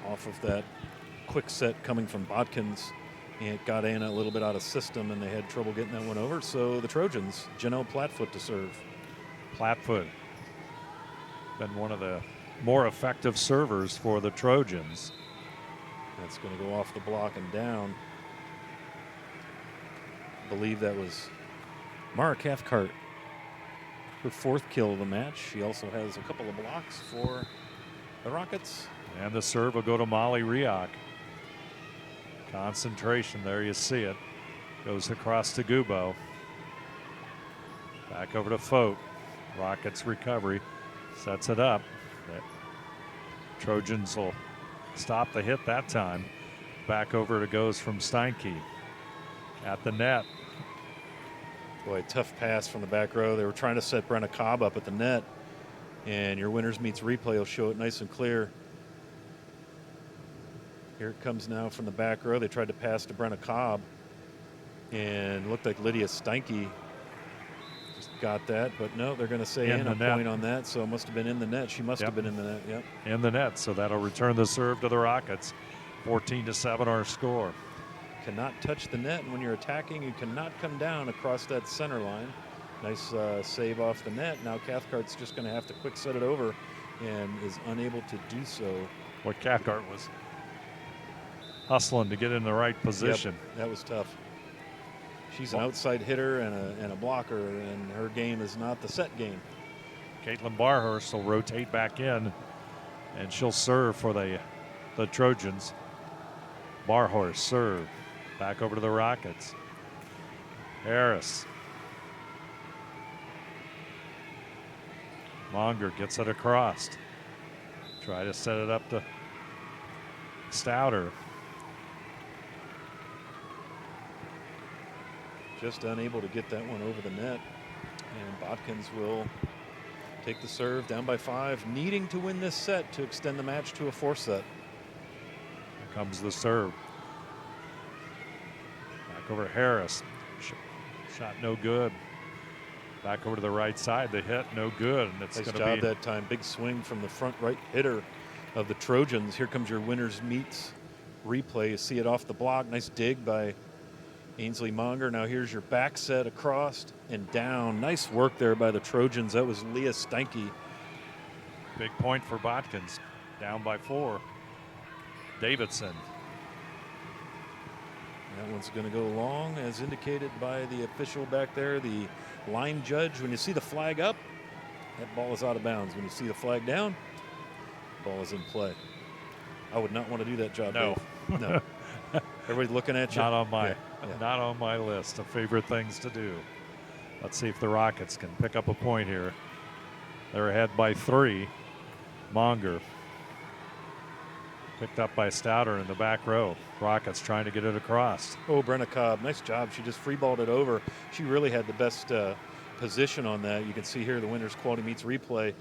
off of that quick set coming from Botkins. And it got Anna a little bit out of system, and they had trouble getting that one over. So the Trojans, Janelle Platfoot to serve. Platfoot, been one of the more effective servers for the Trojans. That's going to go off the block and down. I believe that was Mara Cathcart, her 4th kill of the match. She also has a couple of blocks for the Rockets. And the serve will go to Molly Rioch. Concentration, there you see it. Goes across to Gubo. Back over to Fote. Rockets recovery. Sets it up. The Trojans will stop the hit that time. Back over it goes from Steinke. At the net. Boy, tough pass from the back row. They were trying to set Brenna Cobb up at the net. And your winners meets replay will show it nice and clear. Here it comes now from the back row. They tried to pass to Brenna Cobb. And looked like Lydia Steinke just got that. But no, they're going to say in a point on that. So it must have been in the net. She must have been in the net, yep. In the net, so that'll return the serve to the Rockets. 14-7 our score. Cannot touch the net, and when you're attacking, you cannot come down across that center line. Nice save off the net. Now Cathcart's just going to have to quick set it over and is unable to do so. What Cathcart was hustling to get in the right position. Yep, that was tough. She's an outside hitter and a blocker, and her game is not the set game. Caitlyn Barhurst will rotate back in, and she'll serve for the Trojans. Barhurst serve. Back over to the Rockets. Harris. Monger gets it across. Try to set it up to Stouter. Just unable to get that one over the net. And Botkins will take the serve, down by 5, needing to win this set to extend the match to a 4 set. Here comes the serve. Back over Harris. Shot no good. Back over to the right side. The hit no good. And it's nice going job to be that time. Big swing from the front right hitter of the Trojans. Here comes your winners meets replay. You see it off the block. Nice dig by Ainsley Monger. Now here's your back set across and down. Nice work there by the Trojans. That was Leah Steinke. big point for Botkins. Down by 4. Davidson. That one's going to go long, as indicated by the official back there, the line judge. When you see the flag up, that ball is out of bounds. When you see the flag down, the ball is in play. I would not want to do that job, No. Dave. No. Everybody's looking at you. Not on my Yeah. not on my list of favorite things to do. Let's see if the Rockets can pick up a point here. They're ahead by 3. Monger picked up by Stouter in the back row. Rockets trying to get it across. Oh, Brenna Cobb, nice job. She just free-balled it over. She really had the best position on that. You can see here the Winners Quality Meets replay.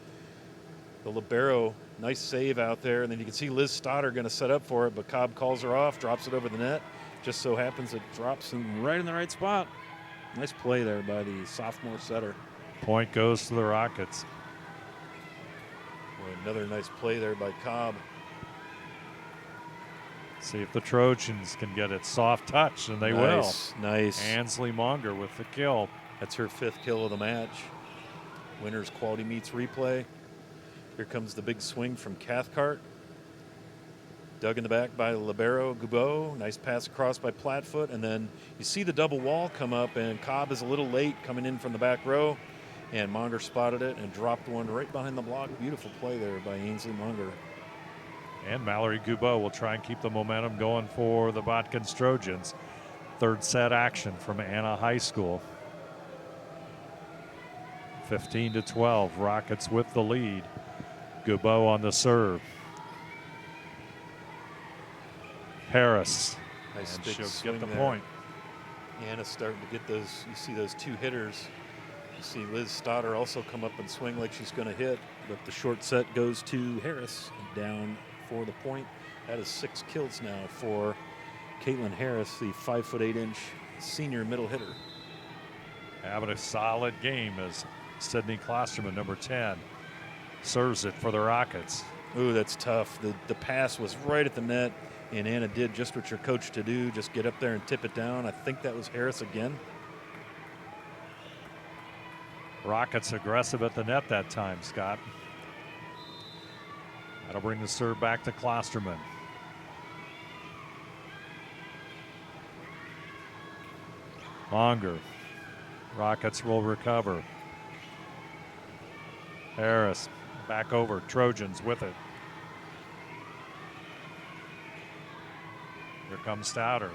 The libero, nice save out there. And then you can see Liz Stouter going to set up for it, but Cobb calls her off, drops it over the net. Just so happens it drops in right in the right spot. Nice play there by the sophomore setter. Point goes to the Rockets. Boy, another nice play there by Cobb. See if the Trojans can get it. Soft touch, and they Nice. will. Ainsley Monger with the kill. That's her 5th kill of the match. Winners Quality Meets replay. Here comes the big swing from Cathcart. Dug in the back by libero Goubeau. Nice pass across by Platfoot. And then you see the double wall come up, and Cobb is a little late coming in from the back row. And Monger spotted it and dropped one right behind the block. Beautiful play there by Ainsley Monger. And Mallory Goubeau will try and keep the momentum going for the Botkins Trojans. 3rd set action from Anna High School. 15-12. Rockets with the lead. Goubeau on the serve. Harris. Nice And big she'll swing get the there. point. Anna's starting to get those. You see those 2 hitters. You see Liz Stouter also come up and swing like she's going to hit, but the short set goes to Harris and down for the point. That is 6 kills now for Caitlin Harris, the 5'8" senior middle hitter. Having a solid game as Sydney Klosterman, number 10, serves it for the Rockets. Ooh, that's tough. The pass was right at the net, and Anna did just what you're coached to do, just get up there and tip it down. I think that was Harris again. Rockets aggressive at the net that time, Scott. That'll bring the serve back to Klosterman. Monger. Rockets will recover. Harris back over. Trojans with it. Here comes Stouter.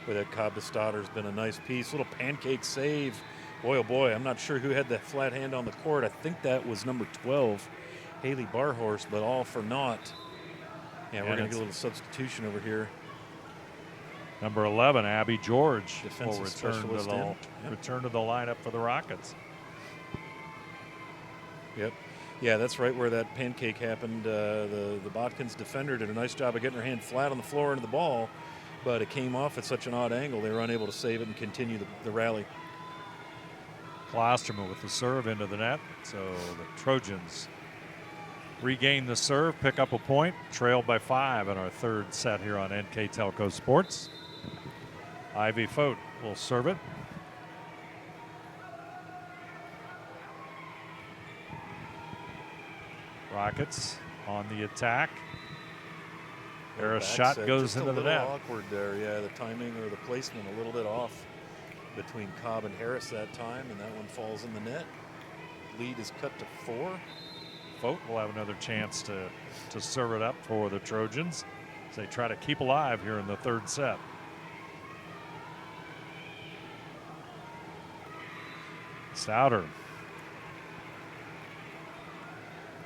Boy, that Cobb to Stouter has been a nice piece. Little pancake save. Boy, oh boy, I'm not sure who had the flat hand on the court. I think that was number 12, Haley Barhorst, but all for naught. Yeah, we're going to get a little substitution over here. Number 11, Abby George, will Defensive specialist in. Yep. return to the lineup for the Rockets. Yep. Yeah, that's right where that pancake happened. The Botkins defender did a nice job of getting her hand flat on the floor into the ball, but it came off at such an odd angle they were unable to save it and continue the rally. Klosterman with the serve into the net, so the Trojans regain the serve, pick up a point, trailed by 5 in our third set here on NKTelco Sports. Ivy Fote will serve it. Rockets on the attack. Harris' shot goes into the net. Awkward there, yeah. The timing or the placement a little bit off between Cobb and Harris that time, and that one falls in the net. Lead is cut to 4. Fote will have another chance to serve it up for the Trojans as they try to keep alive here in the third set. Stouter.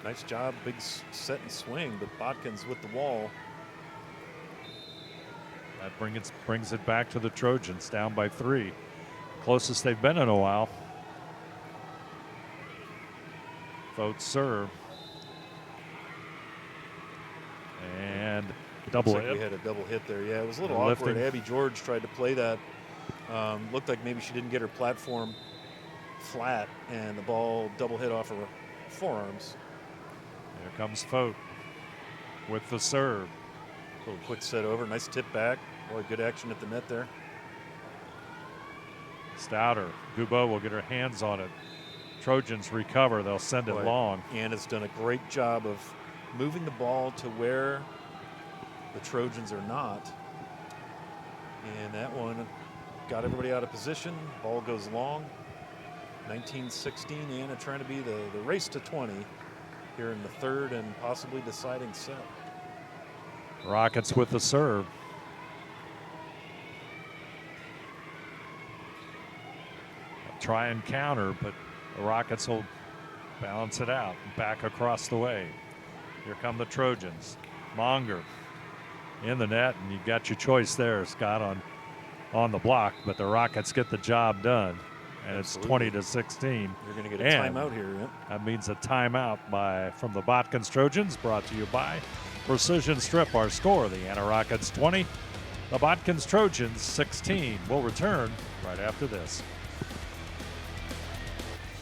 Nice job, big set and swing, but Botkins with the wall. That brings it back to the Trojans, down by 3. Closest they've been in a while. Fote serve. And double hit. We had a double hit there. Yeah, it was a little awkward. Abby George tried to play that. Looked like maybe she didn't get her platform flat, and the ball double hit off her forearms. Here comes Fote with the serve. A little quick set over. Nice tip back. Boy, good action at the net there. Stouter. Goubeau will get her hands on it. Trojans recover. They'll send it long. Anna's done a great job of moving the ball to where the Trojans are not. And that one got everybody out of position. Ball goes long. 19-16. Anna trying to be the race to 20 here in the third and possibly deciding set. Rockets with the serve. Try and counter, but the Rockets will balance it out back across the way. Here come the Trojans. Monger in the net, and you got your choice there, Scott, on the block, but the Rockets get the job done, and Absolutely. It's 20-16. You're going to get a timeout here. Yep. That means a timeout from the Botkins Trojans, brought to you by Precision Strip. Our score, the Anna Rockets 20, the Botkins Trojans 16. We'll return right after this.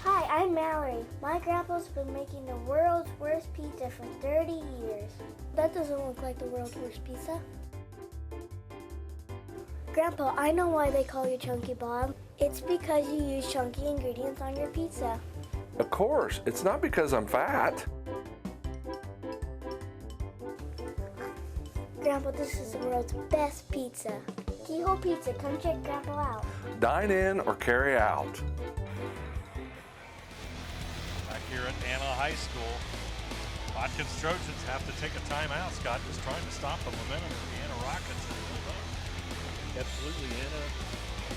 Hi, I'm Mallory. My grandpa's been making the world's worst pizza for 30 years. That doesn't look like the world's worst pizza. Grandpa, I know why they call you Chunky Bob. It's because you use chunky ingredients on your pizza. Of course, it's not because I'm fat. Grandpa, this is the world's best pizza. Keyhole Pizza, come check Grandpa out. Dine in or carry out. Back here at Anna High School, Botkins Trojans have to take a timeout. Scott just trying to stop the momentum of the Anna Rockets. Absolutely, Anna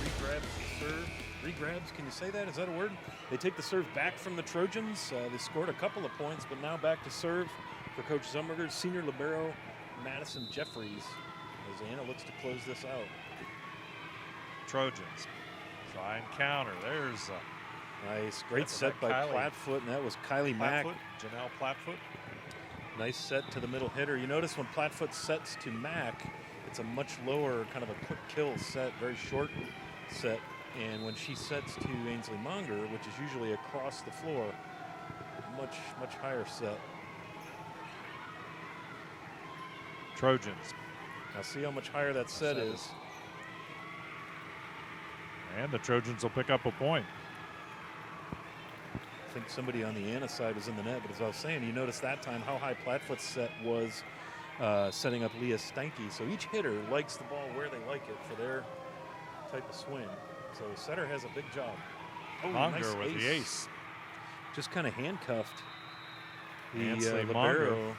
re-grabs the serve. Re-grabs, can you say that? Is that a word? They take the serve back from the Trojans. They scored a couple of points, but now back to serve for Coach Zumberger's senior libero, Madison Jeffries, as Anna looks to close this out. Trojans try and counter. There's nice, great set by Plattfoot, and that was Kylie Mack. Janelle Plattfoot. Nice set to the middle hitter. You notice when Plattfoot sets to Mack, it's a much lower, kind of a quick kill set, very short set. And when she sets to Ainsley Monger, which is usually across the floor, much, much higher set. Trojans. Now see how much higher that set is. And the Trojans will pick up a point. I think somebody on the Anna side was in the net, but as I was saying, you notice that time how high Plattfoot's set was setting up Leah Steinke. So each hitter likes the ball where they like it for their type of swing. So the setter has a big job. Oh, Monger nice with the ace. Just kind of handcuffed the Monger. libero.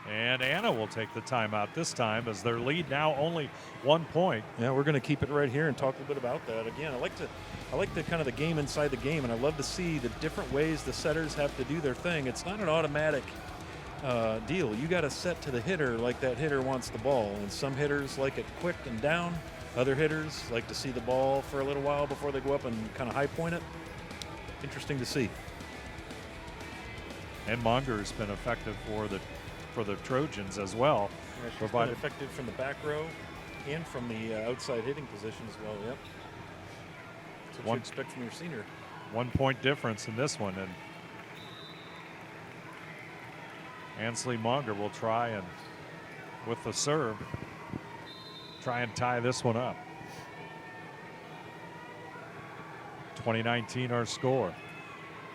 And Anna will take the timeout this time as their lead now only 1 point. Yeah, we're going to keep it right here and talk a little bit about that. Again, I like the kind of the game inside the game, and I love to see the different ways the setters have to do their thing. It's not an automatic deal. You got to set to the hitter like that hitter wants the ball, and some hitters like it quick and down. Other hitters like to see the ball for a little while before they go up and kind of high point it. Interesting to see. And Monger has been effective for the Trojans as well. Yeah, she's been effective from the back row and from the outside hitting position as well. Yep. That's what you expect from your senior. 1 point difference in this one. And Ansley Munger will try and, with the serve, try and tie this one up. 2019 our score.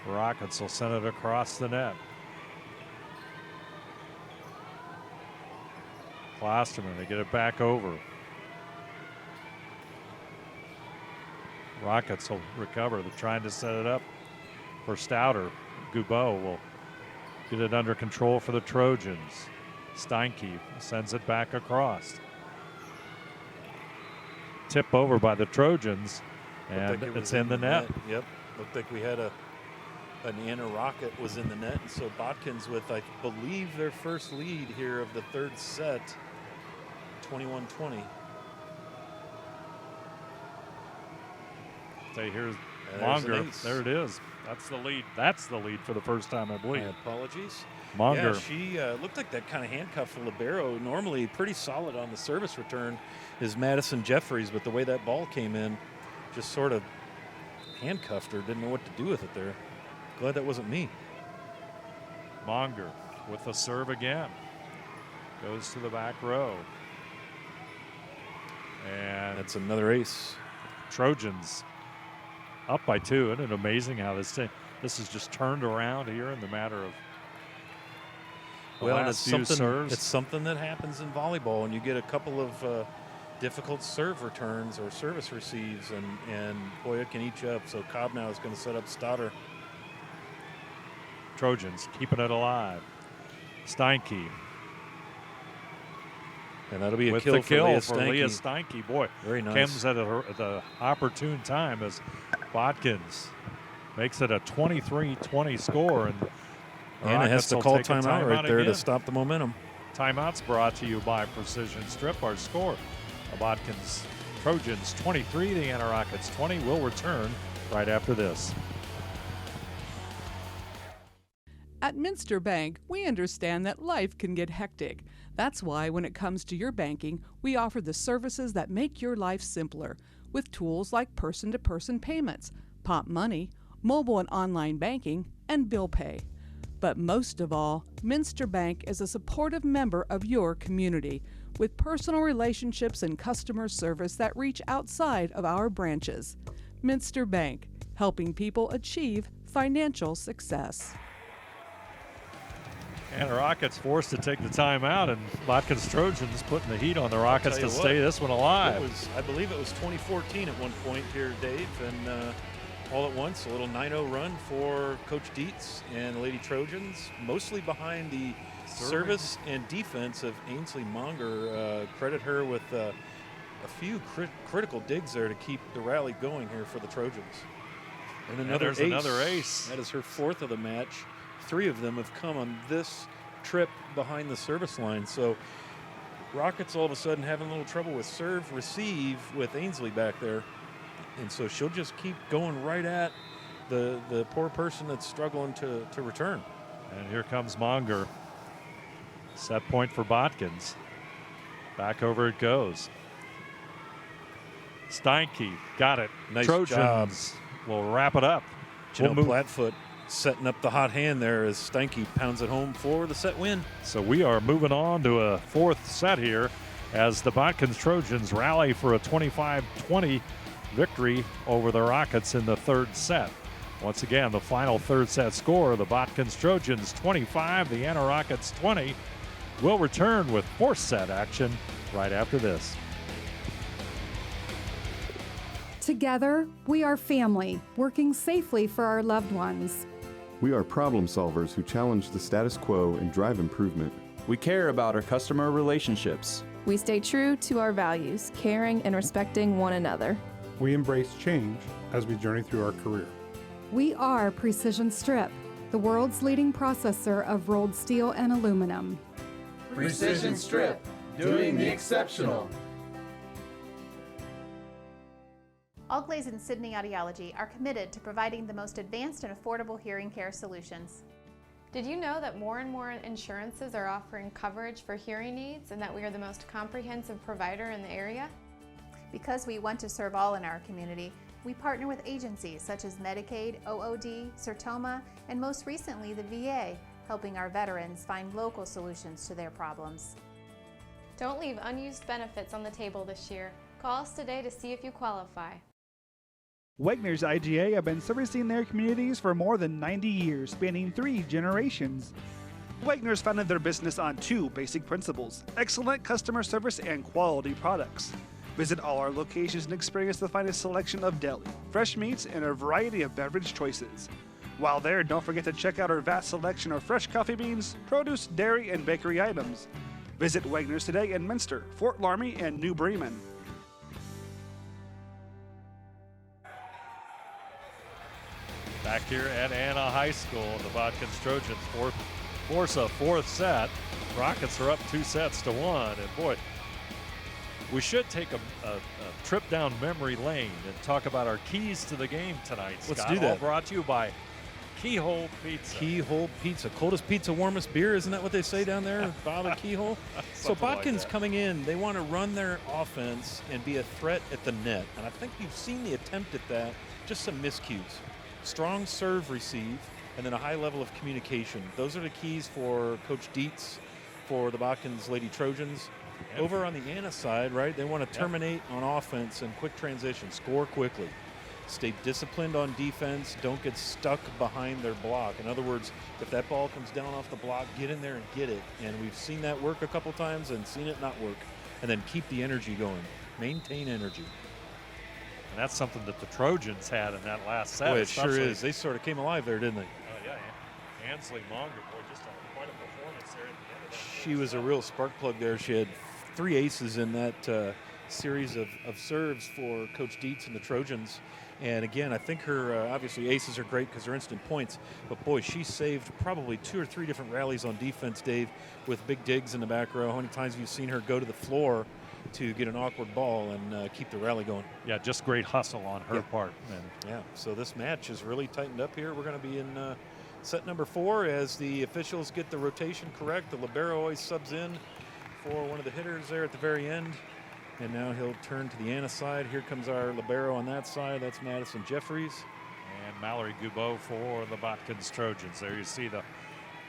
Rockets will send it across the net. Klosterman, they get it back over. Rockets will recover. They're trying to set it up for Stouter. Goubot will get it under control for the Trojans. Steinke sends it back across. Tip over by the Trojans, and it's in the net. Yep, looked like we had an Anna Rocket was in the net. So Botkins with, I believe, their first lead here of the third set, 21-20. Say here's Monger. There it is. That's the lead. That's the lead for the first time, I believe. My apologies. Monger. Yeah, she looked like that kind of handcuff for libero. Normally pretty solid on the service return is Madison Jeffries, but the way that ball came in just sort of handcuffed her. Didn't know what to do with it there. Glad that wasn't me. Monger with the serve again. Goes to the back row. And that's another ace. Trojans up by 2. Isn't it amazing how this is just turned around here in the matter of the last few serves? It's something that happens in volleyball, and you get a couple of difficult serve returns or service receives, and boy, it can eat you up. So Cobb now is going to set up Stouter. Trojans keeping it alive. Steinke. And that'll be a with kill the for kill Leah for Steinke. Leah Steinke. Boy, very nice. Comes at the opportune time as Botkins makes it a 23-20 score. And Anna has to call timeout right there to stop the momentum. Timeout's brought to you by Precision Strip. Our score, the Botkins Trojans 23, the Anna Rockets 20. Will return right after this. At Minster Bank, we understand that life can get hectic. That's why when it comes to your banking, we offer the services that make your life simpler with tools like person-to-person payments, Pop Money, mobile and online banking, and bill pay. But most of all, Minster Bank is a supportive member of your community with personal relationships and customer service that reach outside of our branches. Minster Bank, helping people achieve financial success. And the Rockets forced to take the timeout, and Botkins Trojans putting the heat on the Rockets to stay this one alive. I believe it was 2014 at one point here, Dave, and all at once, a little 9-0 run for Coach Dietz and the Lady Trojans, mostly behind the service and defense of Ainsley Monger. Credit her with a few critical digs there to keep the rally going here for the Trojans. And another ace. That is her fourth of the match. 3 of them have come on this trip behind the service line. So Rockets all of a sudden having a little trouble with serve receive with Ainsley back there. And so she'll just keep going right at the poor person that's struggling to return. And here comes Monger. Set point for Botkins. Back over it goes. Steinke got it. Nice Trojans will wrap it up. Janelle Plattfoot setting up the hot hand there as Steinke pounds it home for the set win. So we are moving on to a 4th set here as the Botkins Trojans rally for a 25-20 victory over the Rockets in the 3rd set. Once again, the final 3rd set score, the Botkins Trojans 25, the Anna Rockets 20. We'll return with 4th set action right after this. Together, we are family, working safely for our loved ones. We are problem solvers who challenge the status quo and drive improvement. We care about our customer relationships. We stay true to our values, caring and respecting one another. We embrace change as we journey through our career. We are Precision Strip, the world's leading processor of rolled steel and aluminum. Precision Strip, doing the exceptional. Allglaze and Sydney Audiology are committed to providing the most advanced and affordable hearing care solutions. Did you know that more and more insurances are offering coverage for hearing aids and that we are the most comprehensive provider in the area? Because we want to serve all in our community, we partner with agencies such as Medicaid, OOD, Sertoma, and most recently the VA, helping our veterans find local solutions to their problems. Don't leave unused benefits on the table this year. Call us today to see if you qualify. Wegner's IGA have been servicing their communities for more than 90 years, spanning 3 generations. Wegner's founded their business on 2 basic principles: excellent customer service and quality products. Visit all our locations and experience the finest selection of deli, fresh meats, and a variety of beverage choices. While there, don't forget to check out our vast selection of fresh coffee beans, produce, dairy, and bakery items. Visit Wegner's today in Minster, Fort Laramie, and New Bremen. Back here at Anna High School, the Botkins Trojans force a 4th set. Rockets are up 2-1, and boy, we should take a trip down memory lane and talk about our keys to the game tonight, Scott. Let's do that. All brought to you by Keyhole Pizza. Keyhole Pizza. Coldest pizza, warmest beer. Isn't that what they say down there? Bob at Keyhole? So Botkins coming in, they want to run their offense and be a threat at the net. And I think you've seen the attempt at that. Just some miscues. Strong serve receive, and then a high level of communication. Those are the keys for Coach Dietz, for the Botkins Lady Trojans. Yep. Over on the Anna side, right, they want to terminate on offense and quick transition, score quickly. Stay disciplined on defense, don't get stuck behind their block. In other words, if that ball comes down off the block, get in there and get it. And we've seen that work a couple times and seen it not work. And then keep the energy going. Maintain energy. And that's something that the Trojans had in that last set. Boy, it sure is. They sort of came alive there, didn't they? Oh, yeah. Ansley Monger, boy, just quite a performance there at the end of that. She was a real spark plug there. She had 3 aces in that series of serves for Coach Dietz and the Trojans. And again, I think her, obviously aces are great because they're instant points, but boy, she saved probably 2 or 3 different rallies on defense, Dave, with big digs in the back row. How many times have you seen her go to the floor to get an awkward ball and keep the rally going? Yeah, just great hustle on her part. And yeah, so this match is really tightened up here. We're going to be in set number 4 as the officials get the rotation correct. The libero always subs in for one of the hitters there at the very end. And now he'll turn to the Anna side. Here comes our libero on that side. That's Madison Jeffries. And Mallory Goubeau for the Botkins Trojans. There you see the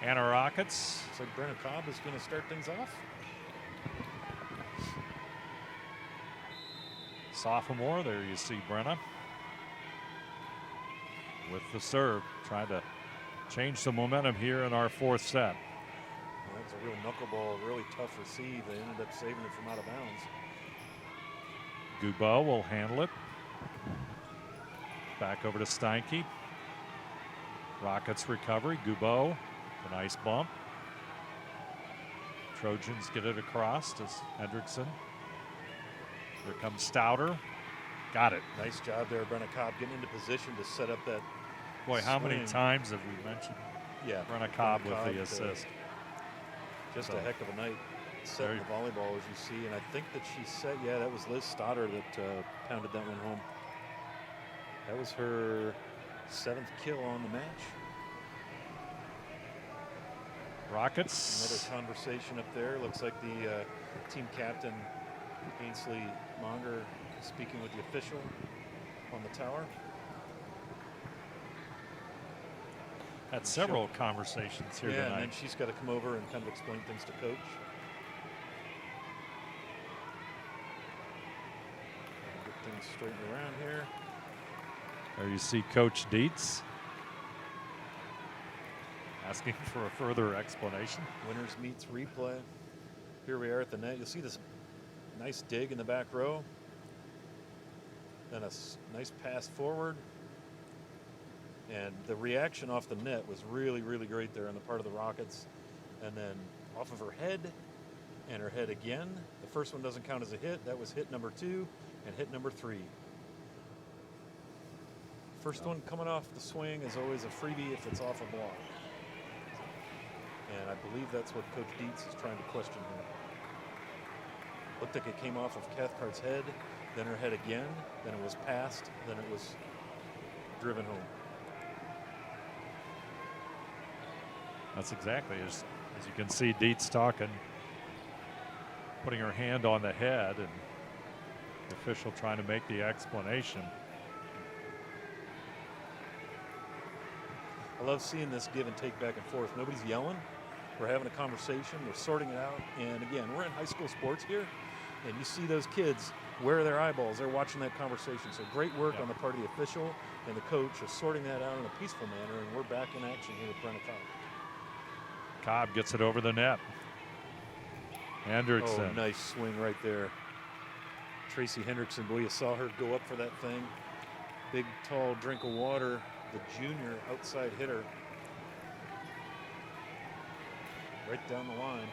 Anna Rockets. Looks like Brenna Cobb is going to start things off. Sophomore, there you see Brenna with the serve. Trying to change the momentum here in our 4th set. Well, that's a real knuckleball, really tough receive. They ended up saving it from out of bounds. Goubeau will handle it. Back over to Steinke. Rockets recovery. Goubeau, a nice bump. Trojans get it across to Hendrickson. Here comes Stouter. Got it. Nice job there, Brenna Cobb, getting into position to set up that. Boy, how many times have we mentioned Brenna Cobb with the assist? Just a heck of a night. Set in the volleyball, as you see, and I think that she set, that was Liz Stouter that pounded that one home. That was her 7th kill on the match. Rockets. Another conversation up there. Looks like the team captain, Ainsley Monger, speaking with the official on the tower. Had several conversations here tonight. And then she's got to come over and kind of explain things to Coach. Get things straightened around here. There you see Coach Dietz asking for a further explanation. Winners meets replay. Here we are at the net. You'll see this nice dig in the back row. Then a nice pass forward. And the reaction off the net was really, really great there on the part of the Rockets. And then off of her head and her head again. The first one doesn't count as a hit. That was hit number 2 and hit number 3. First one coming off the swing is always a freebie if it's off a block. And I believe that's what Coach Dietz is trying to question here. Looked like it came off of Cathcart's head, then her head again, then it was passed, then it was driven home. That's exactly as you can see Dietz talking, putting her hand on the head, and the official trying to make the explanation. I love seeing this give and take back and forth. Nobody's yelling. We're having a conversation. We're sorting it out. And again, we're in high school sports here, and you see those kids wear their eyeballs. They're watching that conversation. So great work on the part of the official and the coach of sorting that out in a peaceful manner, and we're back in action here with Brenna Cobb. Cobb gets it over the net. Hendrickson. Oh, nice swing right there. Tracy Hendrickson, boy, you saw her go up for that thing. Big, tall drink of water. The junior outside hitter. Right down the line.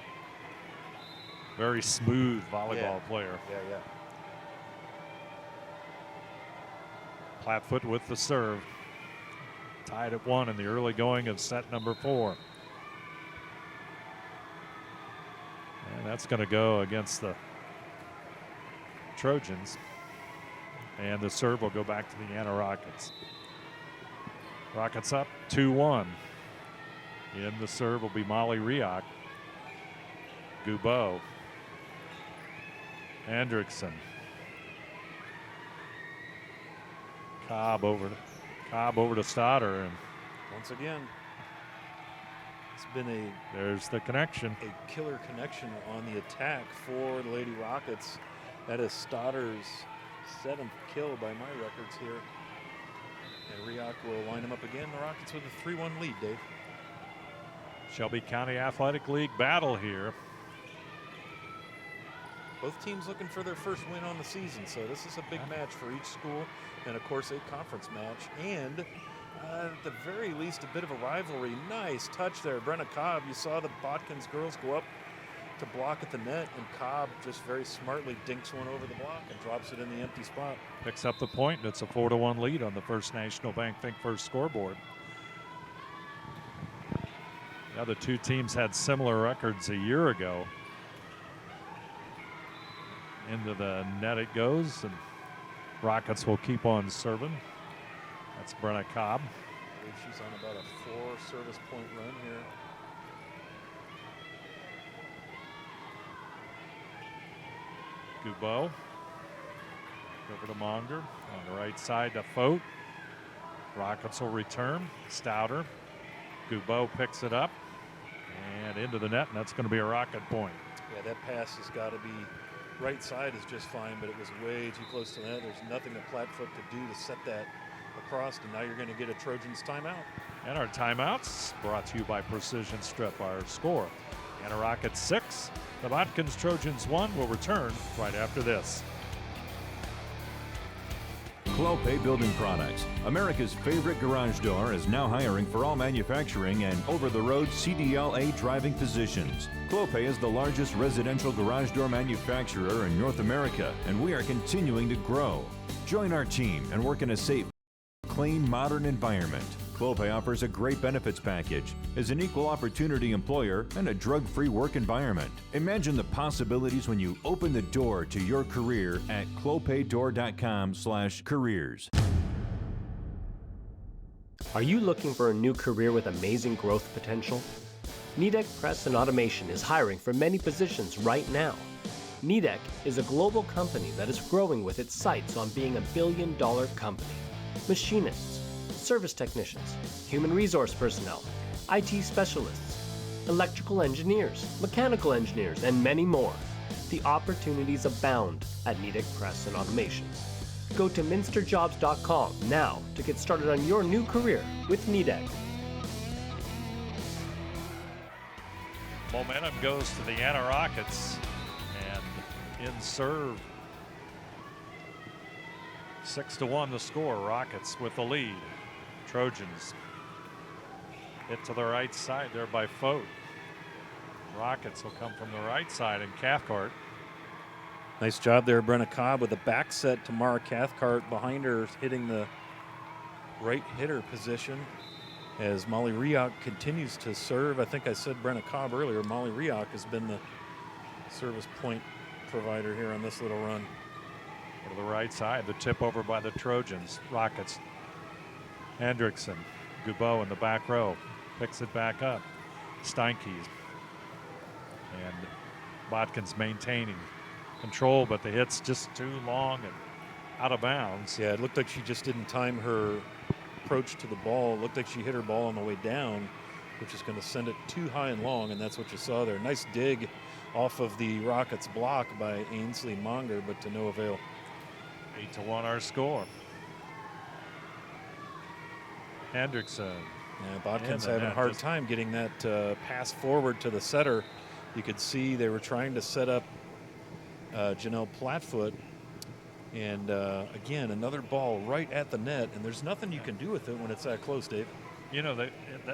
Very smooth volleyball player. Yeah. Flatfoot with the serve. Tied at 1 in the early going of set number 4. And that's going to go against the Trojans. And the serve will go back to the Anna Rockets. Rockets up 2-1. In the serve will be Molly Rioch. Gubeau. Hendrickson. Cobb over to Stoddard, and once again, it's been there's the connection. A killer connection on the attack for the Lady Rockets. That is Stoddard's 7th kill by my records here. And Rioch will line him up again. The Rockets with a 3-1 lead, Dave. Shelby County Athletic League battle here. Both teams looking for their first win on the season, so this is a big match for each school, and of course a conference match, and at the very least a bit of a rivalry. Nice touch there, Brenna Cobb. You saw the Botkins girls go up to block at the net, and Cobb just very smartly dinks one over the block and drops it in the empty spot. Picks up the point, and it's a 4-1 lead on the First National Bank Think First scoreboard. The other two teams had similar records a year ago. Into the net it goes, and Rockets will keep on serving. That's Brenna Cobb. I believe she's on about a 4 service point run here. Gubeau. Over to Monger. On the right side to Fote. Rockets will return. Stouter. Gubeau picks it up and into the net, and that's going to be a Rocket point. Yeah, that pass has got to be right side is just fine, but it was way too close to the net. There's nothing that Flatfoot could do to set that across, and now you're going to get a Trojans timeout. And our timeouts brought to you by Precision Strip. Our score, Anna Rockets 6, the Botkins Trojans 1. Will return right after this. Clopay Building Products, America's favorite garage door, is now hiring for all manufacturing and over-the-road CDLA driving positions. Clopay is the largest residential garage door manufacturer in North America, and we are continuing to grow. Join our team and work in a safe, clean, modern environment. Clopay offers a great benefits package, is an equal opportunity employer, and a drug-free work environment. Imagine the possibilities when you open the door to your career at clopaydoor.com/careers. Are you looking for a new career with amazing growth potential? Nidec Press and Automation is hiring for many positions right now. Nidec is a global company that is growing with its sights on being $1 billion company. Machinists, service technicians, human resource personnel, IT specialists, electrical engineers, mechanical engineers, and many more. The opportunities abound at Nidec Press and Automation. Go to minsterjobs.com now to get started on your new career with Nidec. Momentum goes to the Anna Rockets, and in serve. 6-1 the score. Rockets with the lead. Trojans hit to the right side there by Fote. Rockets will come from the right side, and Cathcart. Nice job there, Brenna Cobb, with a back set to Mara Cathcart behind her, hitting the right hitter position as Molly Rioch continues to serve. I think I said Brenna Cobb earlier. Molly Rioch has been the service point provider here on this little run. To the right side, the tip over by the Trojans. Rockets. Hendrickson, Gubeau in the back row, picks it back up. Steinke, and Botkins maintaining control, but the hit's just too long and out of bounds. Yeah, it looked like she just didn't time her approach to the ball. It looked like she hit her ball on the way down, which is going to send it too high and long, and that's what you saw there. Nice dig off of the Rockets block by Ainsley Monger, but to no avail. 8-1 our score. Hendrickson. Yeah, Botkins having a hard time getting that pass forward to the setter. You could see they were trying to set up Janelle Platfoot. And again, another ball right at the net, and there's nothing you can do with it when it's that close, Dave. You know,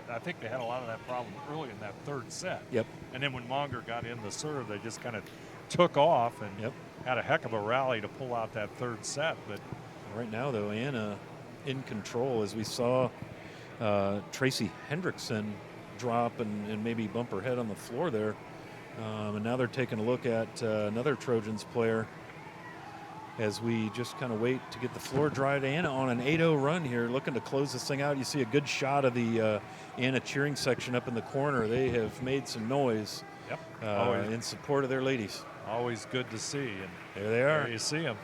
I think they had a lot of that problem early in that third set. Yep. And then when Monger got in the serve, they just kind of took off and had a heck of a rally to pull out that third set. But right now, though, Anna in control, as we saw Tracy Hendrickson drop and maybe bump her head on the floor there. And now they're taking a look at another Trojans player as we just kind of wait to get the floor dried. Anna on an 8-0 run here, looking to close this thing out. You see a good shot of the Anna cheering section up in the corner. They have made some noise in support of their ladies. Always good to see. And there they are. There you see them.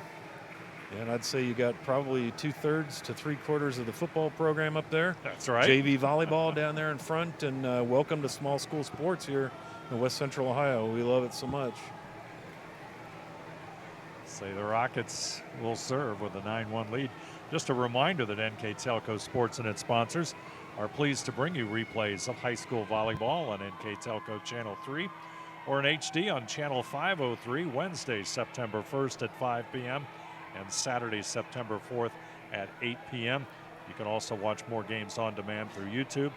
And I'd say you got probably 2/3 to 3/4 of the football program up there. That's right. JV volleyball down there in front, and welcome to small school sports here in West Central Ohio. We love it so much. Say the Rockets will serve with a 9-1 lead. Just a reminder that NKTelco Sports and its sponsors are pleased to bring you replays of high school volleyball on NKTelco Channel 3 or in HD on Channel 503 Wednesday, September 1st at 5 p.m. and Saturday, September 4th at 8 p.m. You can also watch more games on demand through YouTube,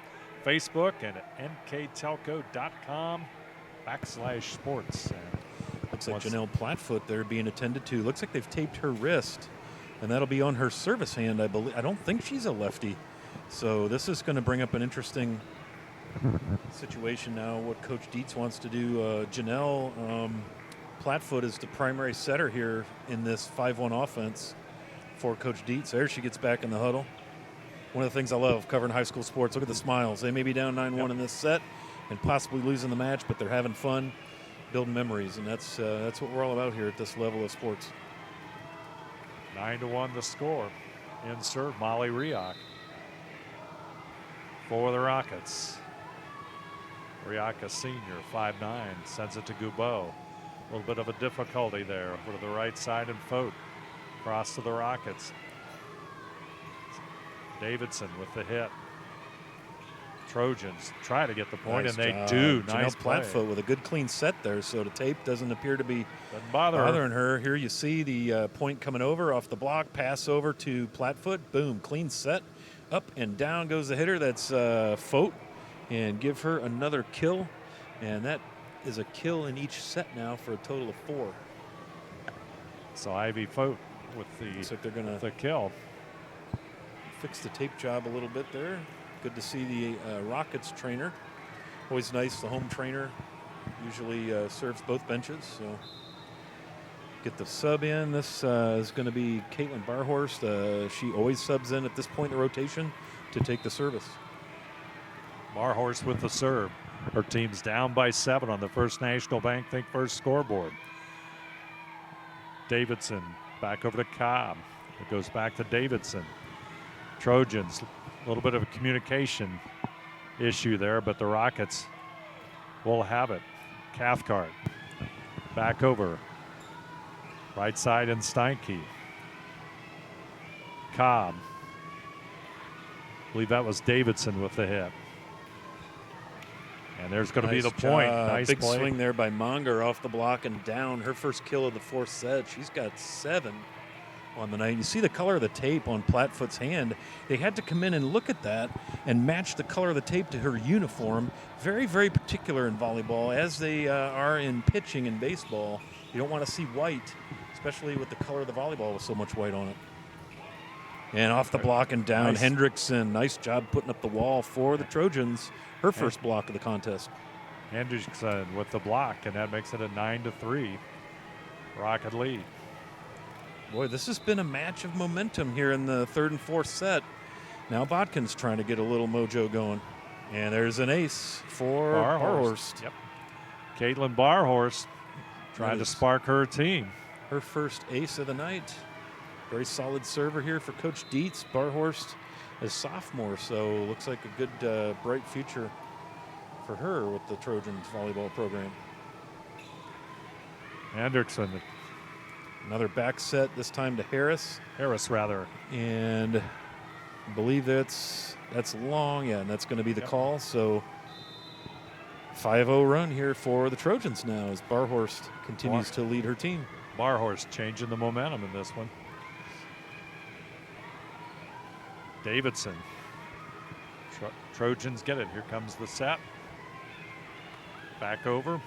Facebook, and nktelco.com/sports. Looks like Janelle Platfoot there being attended to. Looks like they've taped her wrist, and that'll be on her service hand, I believe. I don't think she's a lefty. So this is going to bring up an interesting situation now, what Coach Dietz wants to do. Janelle Platfoot is the primary setter here in this 5-1 offense for Coach Dietz. There she gets back in the huddle. One of the things I love covering high school sports, look at the smiles. They may be down 9-1 in this set and possibly losing the match, but they're having fun, building memories, and that's what we're all about here at this level of sports. 9-1 the score. In serve, Molly Rioch for the Rockets. Rioch, a senior, 5'9", sends it to Goubeau. A little bit of a difficulty there over to the right side, and Fote across to the Rockets. Davidson with the hit. Trojans try to get the point, nice and they job. do. Janelle Nice play. Platfoot with a good clean set there, so the tape doesn't appear to be bothering bothering her. Here you see the point coming over off the block, pass over to Platfoot. Boom, clean set. Up and down goes the hitter. That's Fote, and give her another kill, and that is a kill in each set now for a total of 4. So Ivy Fote with the, looks like they're gonna the kill. Fix the tape job a little bit there. Good to see the Rockets trainer. Always nice, the home trainer usually serves both benches. So get the sub in. This is going to be Caitlyn Barhorst. She always subs in at this point in the rotation to take the service. Barhorst with the serve. Her team's down by 7 on the First National Bank Think First scoreboard. Davidson back over to Cobb. It goes back to Davidson. Trojans, a little bit of a communication issue there, but the Rockets will have it. Cathcart back over. Right side and Steinke. Cobb. I believe that was Davidson with the hit. And there's going to be the point. Nice big play. swing there by Monger off the block and down. Her first kill of the 4th set. She's got 7 on the night. You see the color of the tape on Platfoot's hand. They had to come in and look at that and match the color of the tape to her uniform. Very, very particular in volleyball, as they are in pitching and baseball. You don't want to see white, especially with the color of the volleyball with so much white on it. And off the block and down, Nice. Hendrickson. Nice job putting up the wall for the Trojans. Her first block of the contest. Hendrickson with the block, and that makes it a 9-3 Rocket lead. Boy, this has been a match of momentum here in the 3rd and 4th set. Now Botkins trying to get a little mojo going. And there's an ace for Barhorst. Yep. Caitlyn Barhorst trying to spark her team. Her first ace of the night. Very solid server here for Coach Dietz. Barhorst as sophomore, so looks like a good, bright future for her with the Trojans volleyball program. Hendrickson. Another back set, this time to Harris. And I believe that's long, yeah, and that's going to be the call. So 5-0 run here for the Trojans now as Barhorst continues to lead her team. Barhorst changing the momentum in this one. Davidson. Trojans get it. Here comes the set. Back over.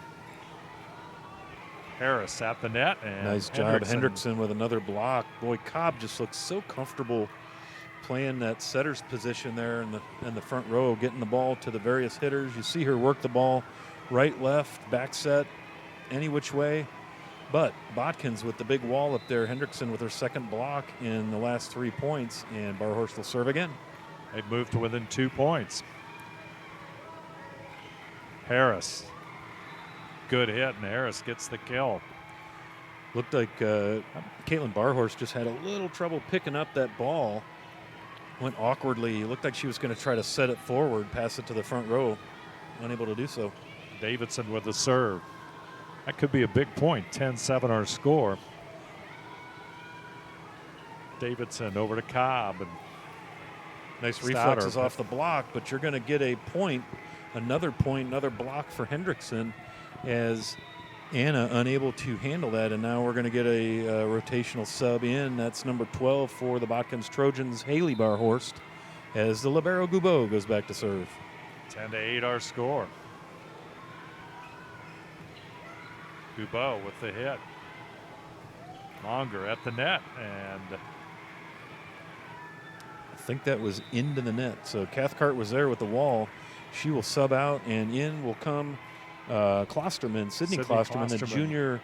Harris at the net. And nice job, Hendrickson with another block. Boy, Cobb just looks so comfortable playing that setter's position there in the front row, getting the ball to the various hitters. You see her work the ball right, left, back set, any which way. But Botkins with the big wall up there, Hendrickson with her second block in the last 3 points, and Barhorst will serve again. They've moved to within 2 points. Harris. Good hit, and Harris gets the kill. Looked like Caitlyn Barhorst just had a little trouble picking up that ball. Went awkwardly. Looked like she was going to try to set it forward, pass it to the front row. Unable to do so. Davidson with the serve. That could be a big point. 10-7 our score. Davidson over to Cobb. And nice reflexes off the block, but you're going to get a point, another block for Hendrickson as Anna unable to handle that, and now we're going to get a rotational sub in. That's number 12 for the Botkins Trojans, Haley Barhorst, as the libero Goubeau goes back to serve. 10-8 our score. Goubeau with the hit. Monger at the net, and I think that was into the net. So Cathcart was there with the wall. She will sub out, and in will come Klosterman, Sydney Klosterman, the junior.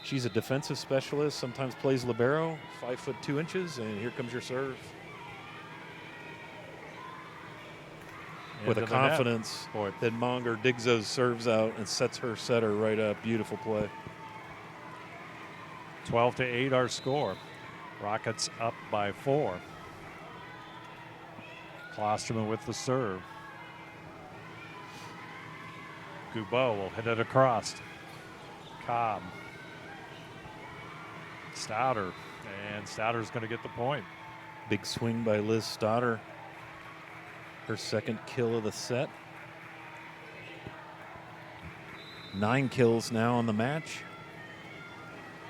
She's a defensive specialist, sometimes plays libero, 5'2", and here comes your serve. With a confidence that Monger digs those serves out and sets her setter right up. Beautiful play. 12-8 our score. Rockets up by 4. Klosterman with the serve. Goubeau will hit it across. Cobb. Stouter. And Stouter's going to get the point. Big swing by Liz Stouter. Her second kill of the set. 9 kills now on the match.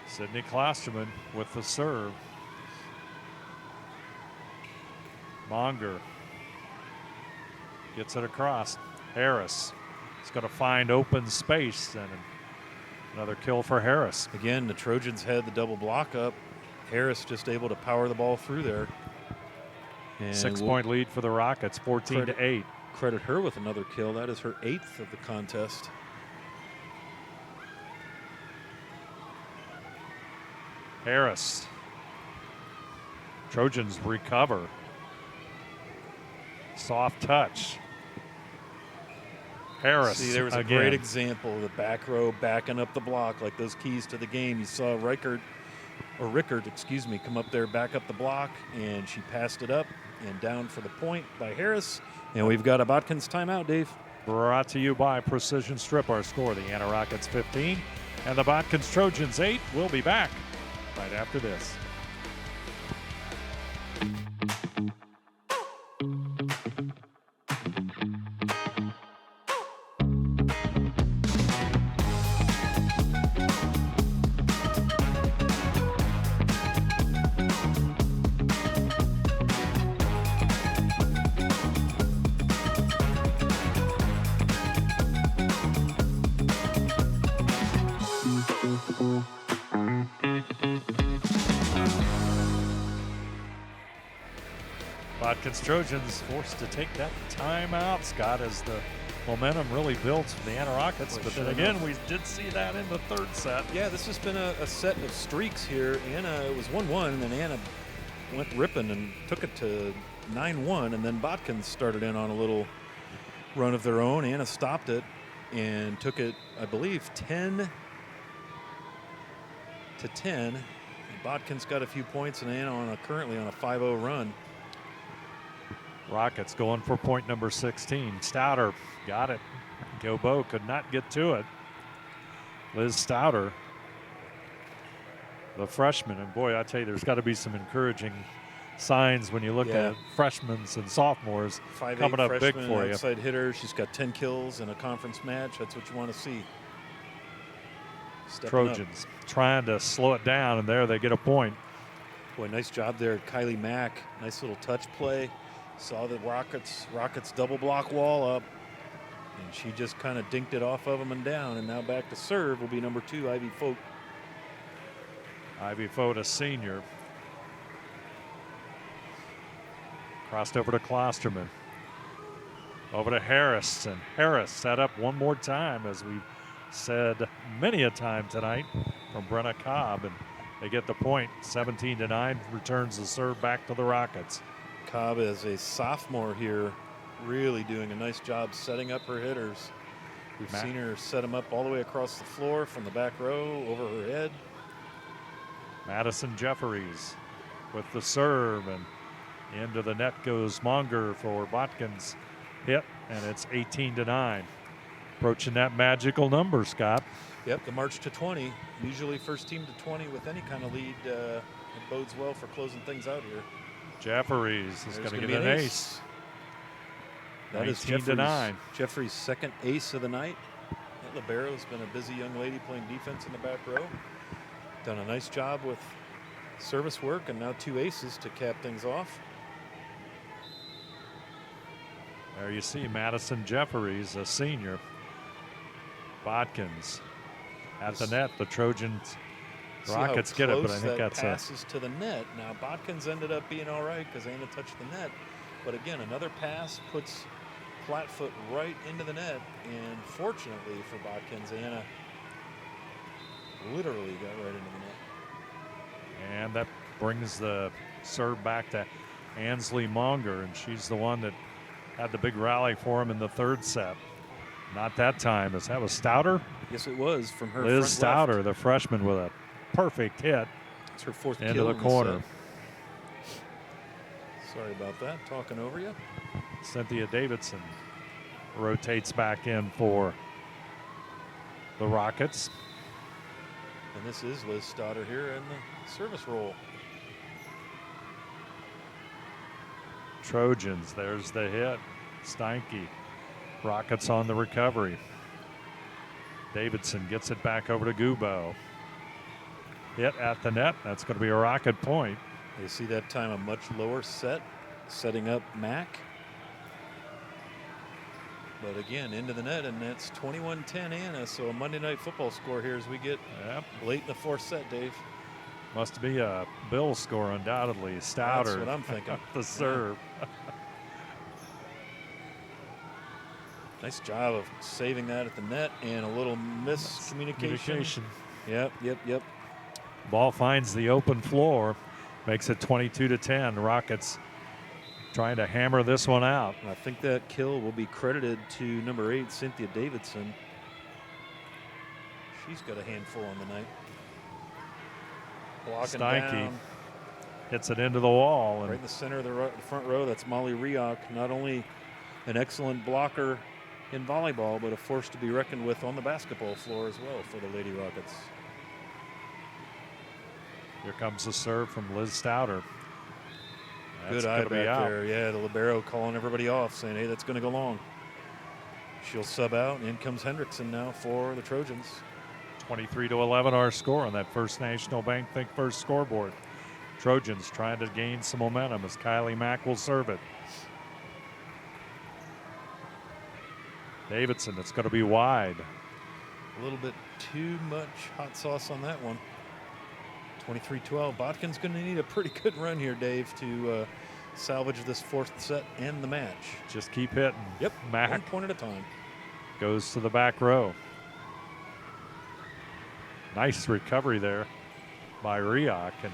Sydney Klosterman with the serve. Monger gets it across. Harris is going to find open space, and another kill for Harris. Again, the Trojans had the double block up. Harris just able to power the ball through there. And 6-point lead for the Rockets, 14-8. Credit her with another kill. That is her 8th of the contest. Harris. Trojans recover. Soft touch. Harris. See, there was a great example of the back row backing up the block like those keys to the game. You saw Rickert, come up there, back up the block, and she passed it up and down for the point by Harris. And we've got a Botkins timeout, Dave. Brought to you by Precision Strip. Our score, the Anna Rockets 15 and the Botkins Trojans 8. We'll be back right after this. Botkins Trojans forced to take that timeout, Scott, as the momentum really builds for the Anna Rockets. But then again, we did see that in the third set. Yeah, this has been a set of streaks here. Anna, it was 1-1, and then Anna went ripping and took it to 9-1, and then Botkins started in on a little run of their own. Anna stopped it and took it, I believe, 10-10. Botkins got a few points, and Anna currently on a 5-0 run. Rockets going for point number 16. Stouter got it. Gilbo could not get to it. Liz Stouter, the freshman, and boy, I tell you, there's got to be some encouraging signs when you look at freshmen and sophomores 5'8" coming up big freshman, for you. outside hitter. She's got 10 kills in a conference match. That's what you want to see. Stepping Trojans trying to slow it down, and there they get a point. Boy, nice job there, Kylie Mack. Nice little touch play. Saw the Rockets double block wall up, and she just kind of dinked it off of them and down. And now back to serve will be number 2, Ivy Fote. Ivy Fote, a senior. Crossed over to Klosterman. Over to Harris, and Harris set up one more time, as we've said many a time tonight, from Brenna Cobb, and they get the point. 17-9, returns the serve back to the Rockets. Cobb is a sophomore here, really doing a nice job setting up her hitters. We've seen her set them up all the way across the floor from the back row over her head. Madison Jeffries with the serve, and into the net goes Monger for Botkins. Hit, and it's 18-9. Approaching that magical number, Scott. Yep, the march to 20. Usually first team to 20 with any kind of lead, it bodes well for closing things out here. Jeffries is going to get an ace. That is 19-9. Jeffries' second ace of the night. That libero's been a busy young lady playing defense in the back row. Done a nice job with service work, and now 2 aces to cap things off. There you see Madison Jeffries, a senior. Botkins at the net. The Trojans, Rockets get it, but I think that's passes to the net. Now Botkins ended up being all right because Anna touched the net. But again, another pass puts Flatfoot right into the net, and fortunately for Botkins, Anna literally got right into the net. And that brings the serve back to Ansley Monger, and she's the one that had the big rally for him in the third set. Not that time. That was Stouter? Yes, it was from her. Liz Stouter, the freshman, with a perfect hit. It's her 4th into kill the corner. Sorry about that. Talking over you. Cynthia Davidson rotates back in for the Rockets. And this is Liz Stouter here in the service role. Trojans, there's the hit. Steinke. Rockets on the recovery. Davidson gets it back over to Gubo. Hit at the net. That's going to be a Rocket point. You see that time a much lower set, setting up Mack. But again, into the net, and that's 21-10 Anna. So a Monday Night Football score here as we get late in the 4th set, Dave. Must be a Bill score, undoubtedly. Stouter. That's what I'm thinking. The serve. Nice job of saving that at the net, and a little miscommunication. Yep. Ball finds the open floor, makes it 22-10. Rockets trying to hammer this one out. I think that kill will be credited to number 8, Cynthia Davidson. She's got a handful on the night. Blocking Steinke down. hits it into the wall. Right in the center of the front row, that's Molly Rioch. Not only an excellent blocker in volleyball, but a force to be reckoned with on the basketball floor as well for the Lady Rockets. Here comes the serve from Liz Stouter. Good eye back there. Yeah, the libero calling everybody off, saying, hey, that's going to go long. She'll sub out, and in comes Hendrickson now for the Trojans. 23-11 our score on that First National Bank Think First scoreboard. Trojans trying to gain some momentum as Kylie Mack will serve it. Davidson, it's going to be wide. A little bit too much hot sauce on that one. 23-12. Botkins going to need a pretty good run here, Dave, to salvage this 4th set and the match. Just keep hitting. Yep, Mack 1 point at a time. Goes to the back row. Nice recovery there by Rioch, and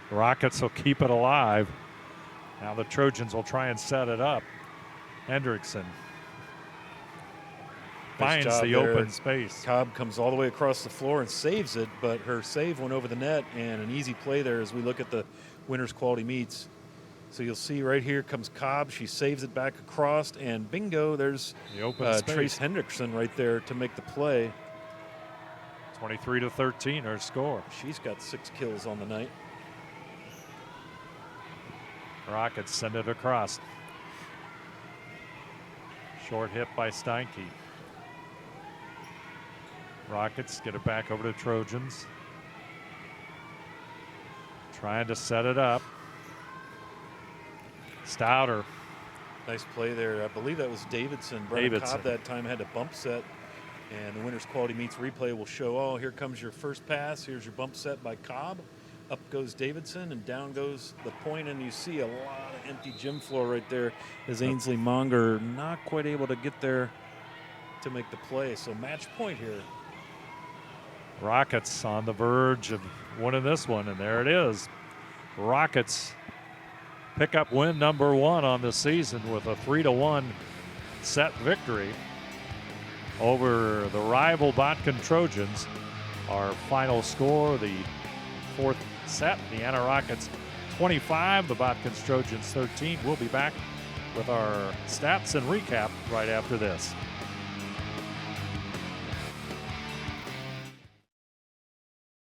the Rockets will keep it alive. Now the Trojans will try and set it up. Hendrickson finds the open space. Cobb comes all the way across the floor and saves it, but her save went over the net, and an easy play there as we look at the winners quality meets. So you'll see right here comes Cobb. She saves it back across, and bingo, there's the open Trace Hendrickson right there to make the play. 23-13 her score. She's got 6 kills on the night. Rockets send it across. Short hit by Steinke. Rockets get it back over to Trojans. Trying to set it up. Stouter. Nice play there. I believe that was Davidson. Brenna Cobb that time had a bump set. And the Winners Quality Meets replay will show, oh, here comes your first pass. Here's your bump set by Cobb. Up goes Davidson, and down goes the point, and you see a lot of empty gym floor right there as Ainsley Monger not quite able to get there to make the play. So match point here. Rockets on the verge of winning this one, and there it is. Rockets pick up win number 1 on the season with a 3-1 set victory over the rival Botkins Trojans. Our final score, the 4th set, the Anna Rockets 25, the Botkins Trojans 13. We'll be back with our stats and recap right after this.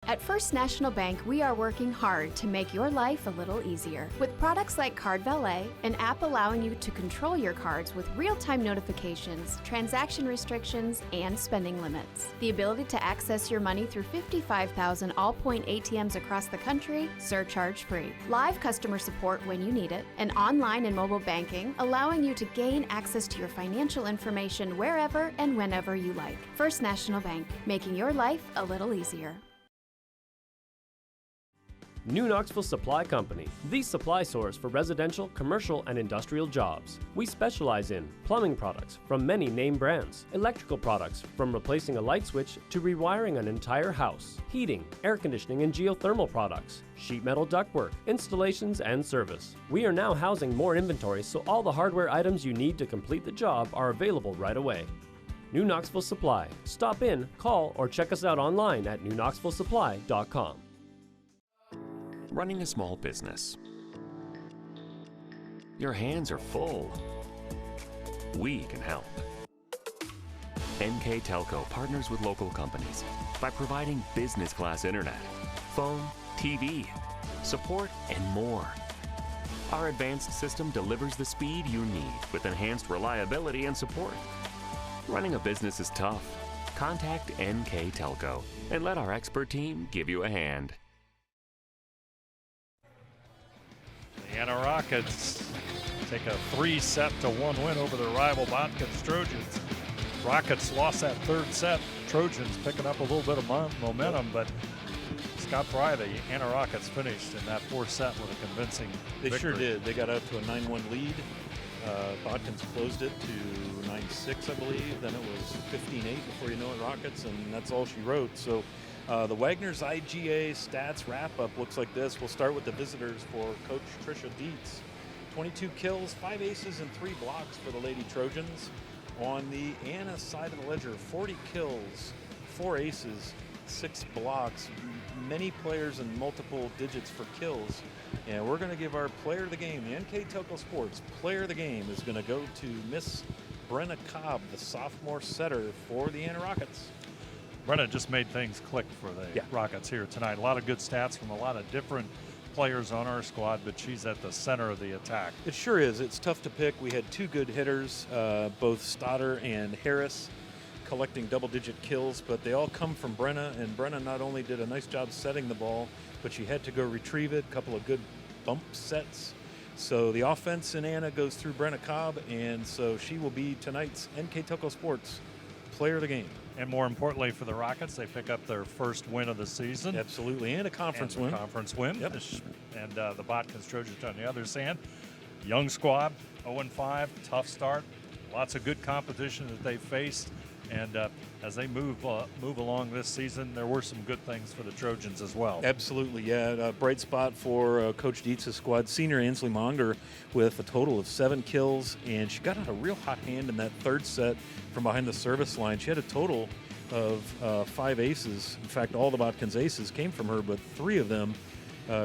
At First National Bank, we are working hard to make your life a little easier. With products like Card Valet, an app allowing you to control your cards with real-time notifications, transaction restrictions, and spending limits. The ability to access your money through 55,000 all-point ATMs across the country, surcharge-free. Live customer support when you need it, and online and mobile banking, allowing you to gain access to your financial information wherever and whenever you like. First National Bank, making your life a little easier. New Knoxville Supply Company, the supply source for residential, commercial, and industrial jobs. We specialize in plumbing products from many name brands, electrical products from replacing a light switch to rewiring an entire house, heating, air conditioning, and geothermal products, sheet metal ductwork, installations, and service. We are now housing more inventory, so all the hardware items you need to complete the job are available right away. New Knoxville Supply. Stop in, call, or check us out online at newknoxvillesupply.com. Running a small business. Your hands are full. We can help. NKTelco partners with local companies by providing business class internet, phone, TV, support, and more. Our advanced system delivers the speed you need with enhanced reliability and support. Running a business is tough. Contact NKTelco and let our expert team give you a hand. The Anna Rockets take a 3-1 win over the rival Botkins Trojans. Rockets lost that 3rd set. Trojans picking up a little bit of momentum, but Scott Fry, the Anna Rockets finished in that 4th set with a convincing They victory. sure did. They got out to a 9-1 lead. Botkins closed it to 9-6, I believe. Then it was 15-8 before you know it, Rockets, and that's all she wrote. So the Wagner's IGA Stats Wrap-Up looks like this. We'll start with the visitors for Coach Tricia Dietz. 22 kills, 5 aces, and 3 blocks for the Lady Trojans. On the Anna side of the ledger, 40 kills, 4 aces, 6 blocks. Many players in multiple digits for kills. And we're going to give our player of the game, the NKTelco Sports player of the game, is going to go to Miss Brenna Cobb, the sophomore setter for the Anna Rockets. Brenna just made things click for the Rockets here tonight. A lot of good stats from a lot of different players on our squad, but she's at the center of the attack. It sure is. It's tough to pick. We had 2 good hitters, both Stoddard and Harris, collecting double-digit kills, but they all come from Brenna, and Brenna not only did a nice job setting the ball, but she had to go retrieve it, a couple of good bump sets. So the offense in Anna goes through Brenna Cobb, and so she will be tonight's NKTelco Sports player of the game. And more importantly for the Rockets, they pick up their 1st win of the season. Absolutely, and a conference win. Conference win. Yep. And the Botkins Trojans on the other hand. Young squad, 0-5, tough start. Lots of good competition that they faced. And as they move along this season, there were some good things for the Trojans as well. Absolutely, yeah. A bright spot for Coach Dietz's squad. Senior Ainsley Monger with a total of 7 kills, and she got on a real hot hand in that 3rd set from behind the service line. She had a total of 5 aces. In fact, all the Botkins aces came from her, but 3 of them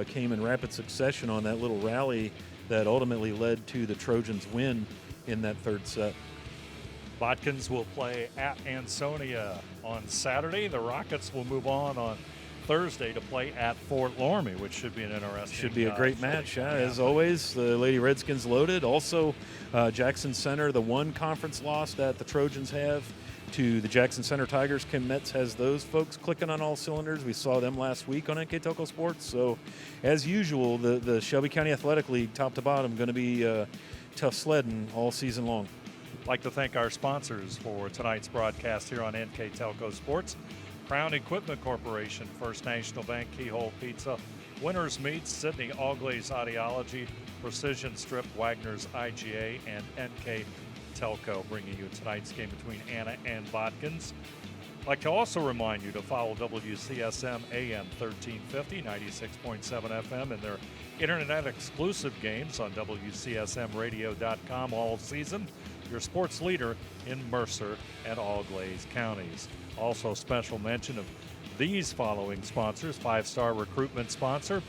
came in rapid succession on that little rally that ultimately led to the Trojans' win in that third set. Botkins will play at Ansonia on Saturday. The Rockets will move on Thursday to play at Fort Loramie, which should be an interesting. Should be a great match, as always. The Lady Redskins loaded. Also, Jackson Center, the one conference loss that the Trojans have to the Jackson Center Tigers. Kim Metz has those folks clicking on all cylinders. We saw them last week on NKTelco Sports. So, as usual, the Shelby County Athletic League, top to bottom, going to be tough sledding all season long. I'd like to thank our sponsors for tonight's broadcast here on NKTelco Sports. Crown Equipment Corporation, First National Bank, Keyhole Pizza, Winners Meats, Sydney Allglaze Audiology, Precision Strip, Wagner's IGA, and NKTelco, bringing you tonight's game between Anna and Botkins. I'd like to also remind you to follow WCSM AM 1350, 96.7 FM, and their internet-exclusive games on WCSMradio.com all season. Your sports leader in Mercer and Allglaze counties. Also, special mention of these following sponsors: 5-star recruitment sponsor,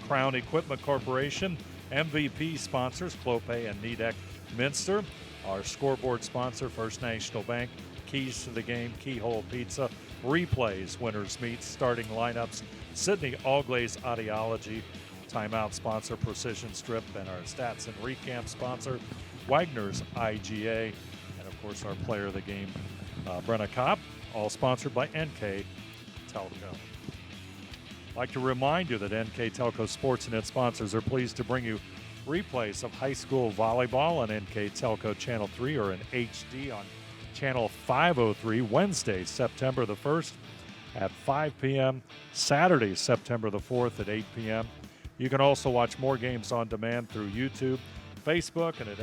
Crown Equipment Corporation, MVP sponsors, Clopay and Nidec Minster, our scoreboard sponsor, First National Bank, Keys to the Game, Keyhole Pizza, Replays, Winners Meats, Starting Lineups, Sydney Allglaze Audiology, Timeout sponsor, Precision Strip, and our Stats and Recamp sponsor, Wagner's IGA, and of course our player of the game, Brenna Kopp, all sponsored by NKTelco. I'd like to remind you that NKTelco Sports and its sponsors are pleased to bring you replays of high school volleyball on NKTelco Channel 3 or in HD on Channel 503 Wednesday, September the 1st at 5 p.m., Saturday, September the 4th at 8 p.m. You can also watch more games on demand through YouTube, Facebook, and at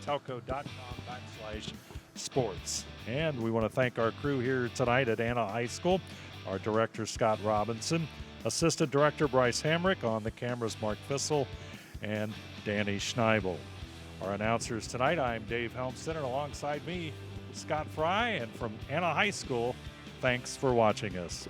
nktelco.com/sports. And we want to thank our crew here tonight at Anna High School, our director, Scott Robinson, assistant director, Bryce Hamrick, on the cameras, Mark Fissel and Danny Schneibel. Our announcers tonight, I'm Dave Helmstead, and alongside me, Scott Fry, and from Anna High School, thanks for watching us.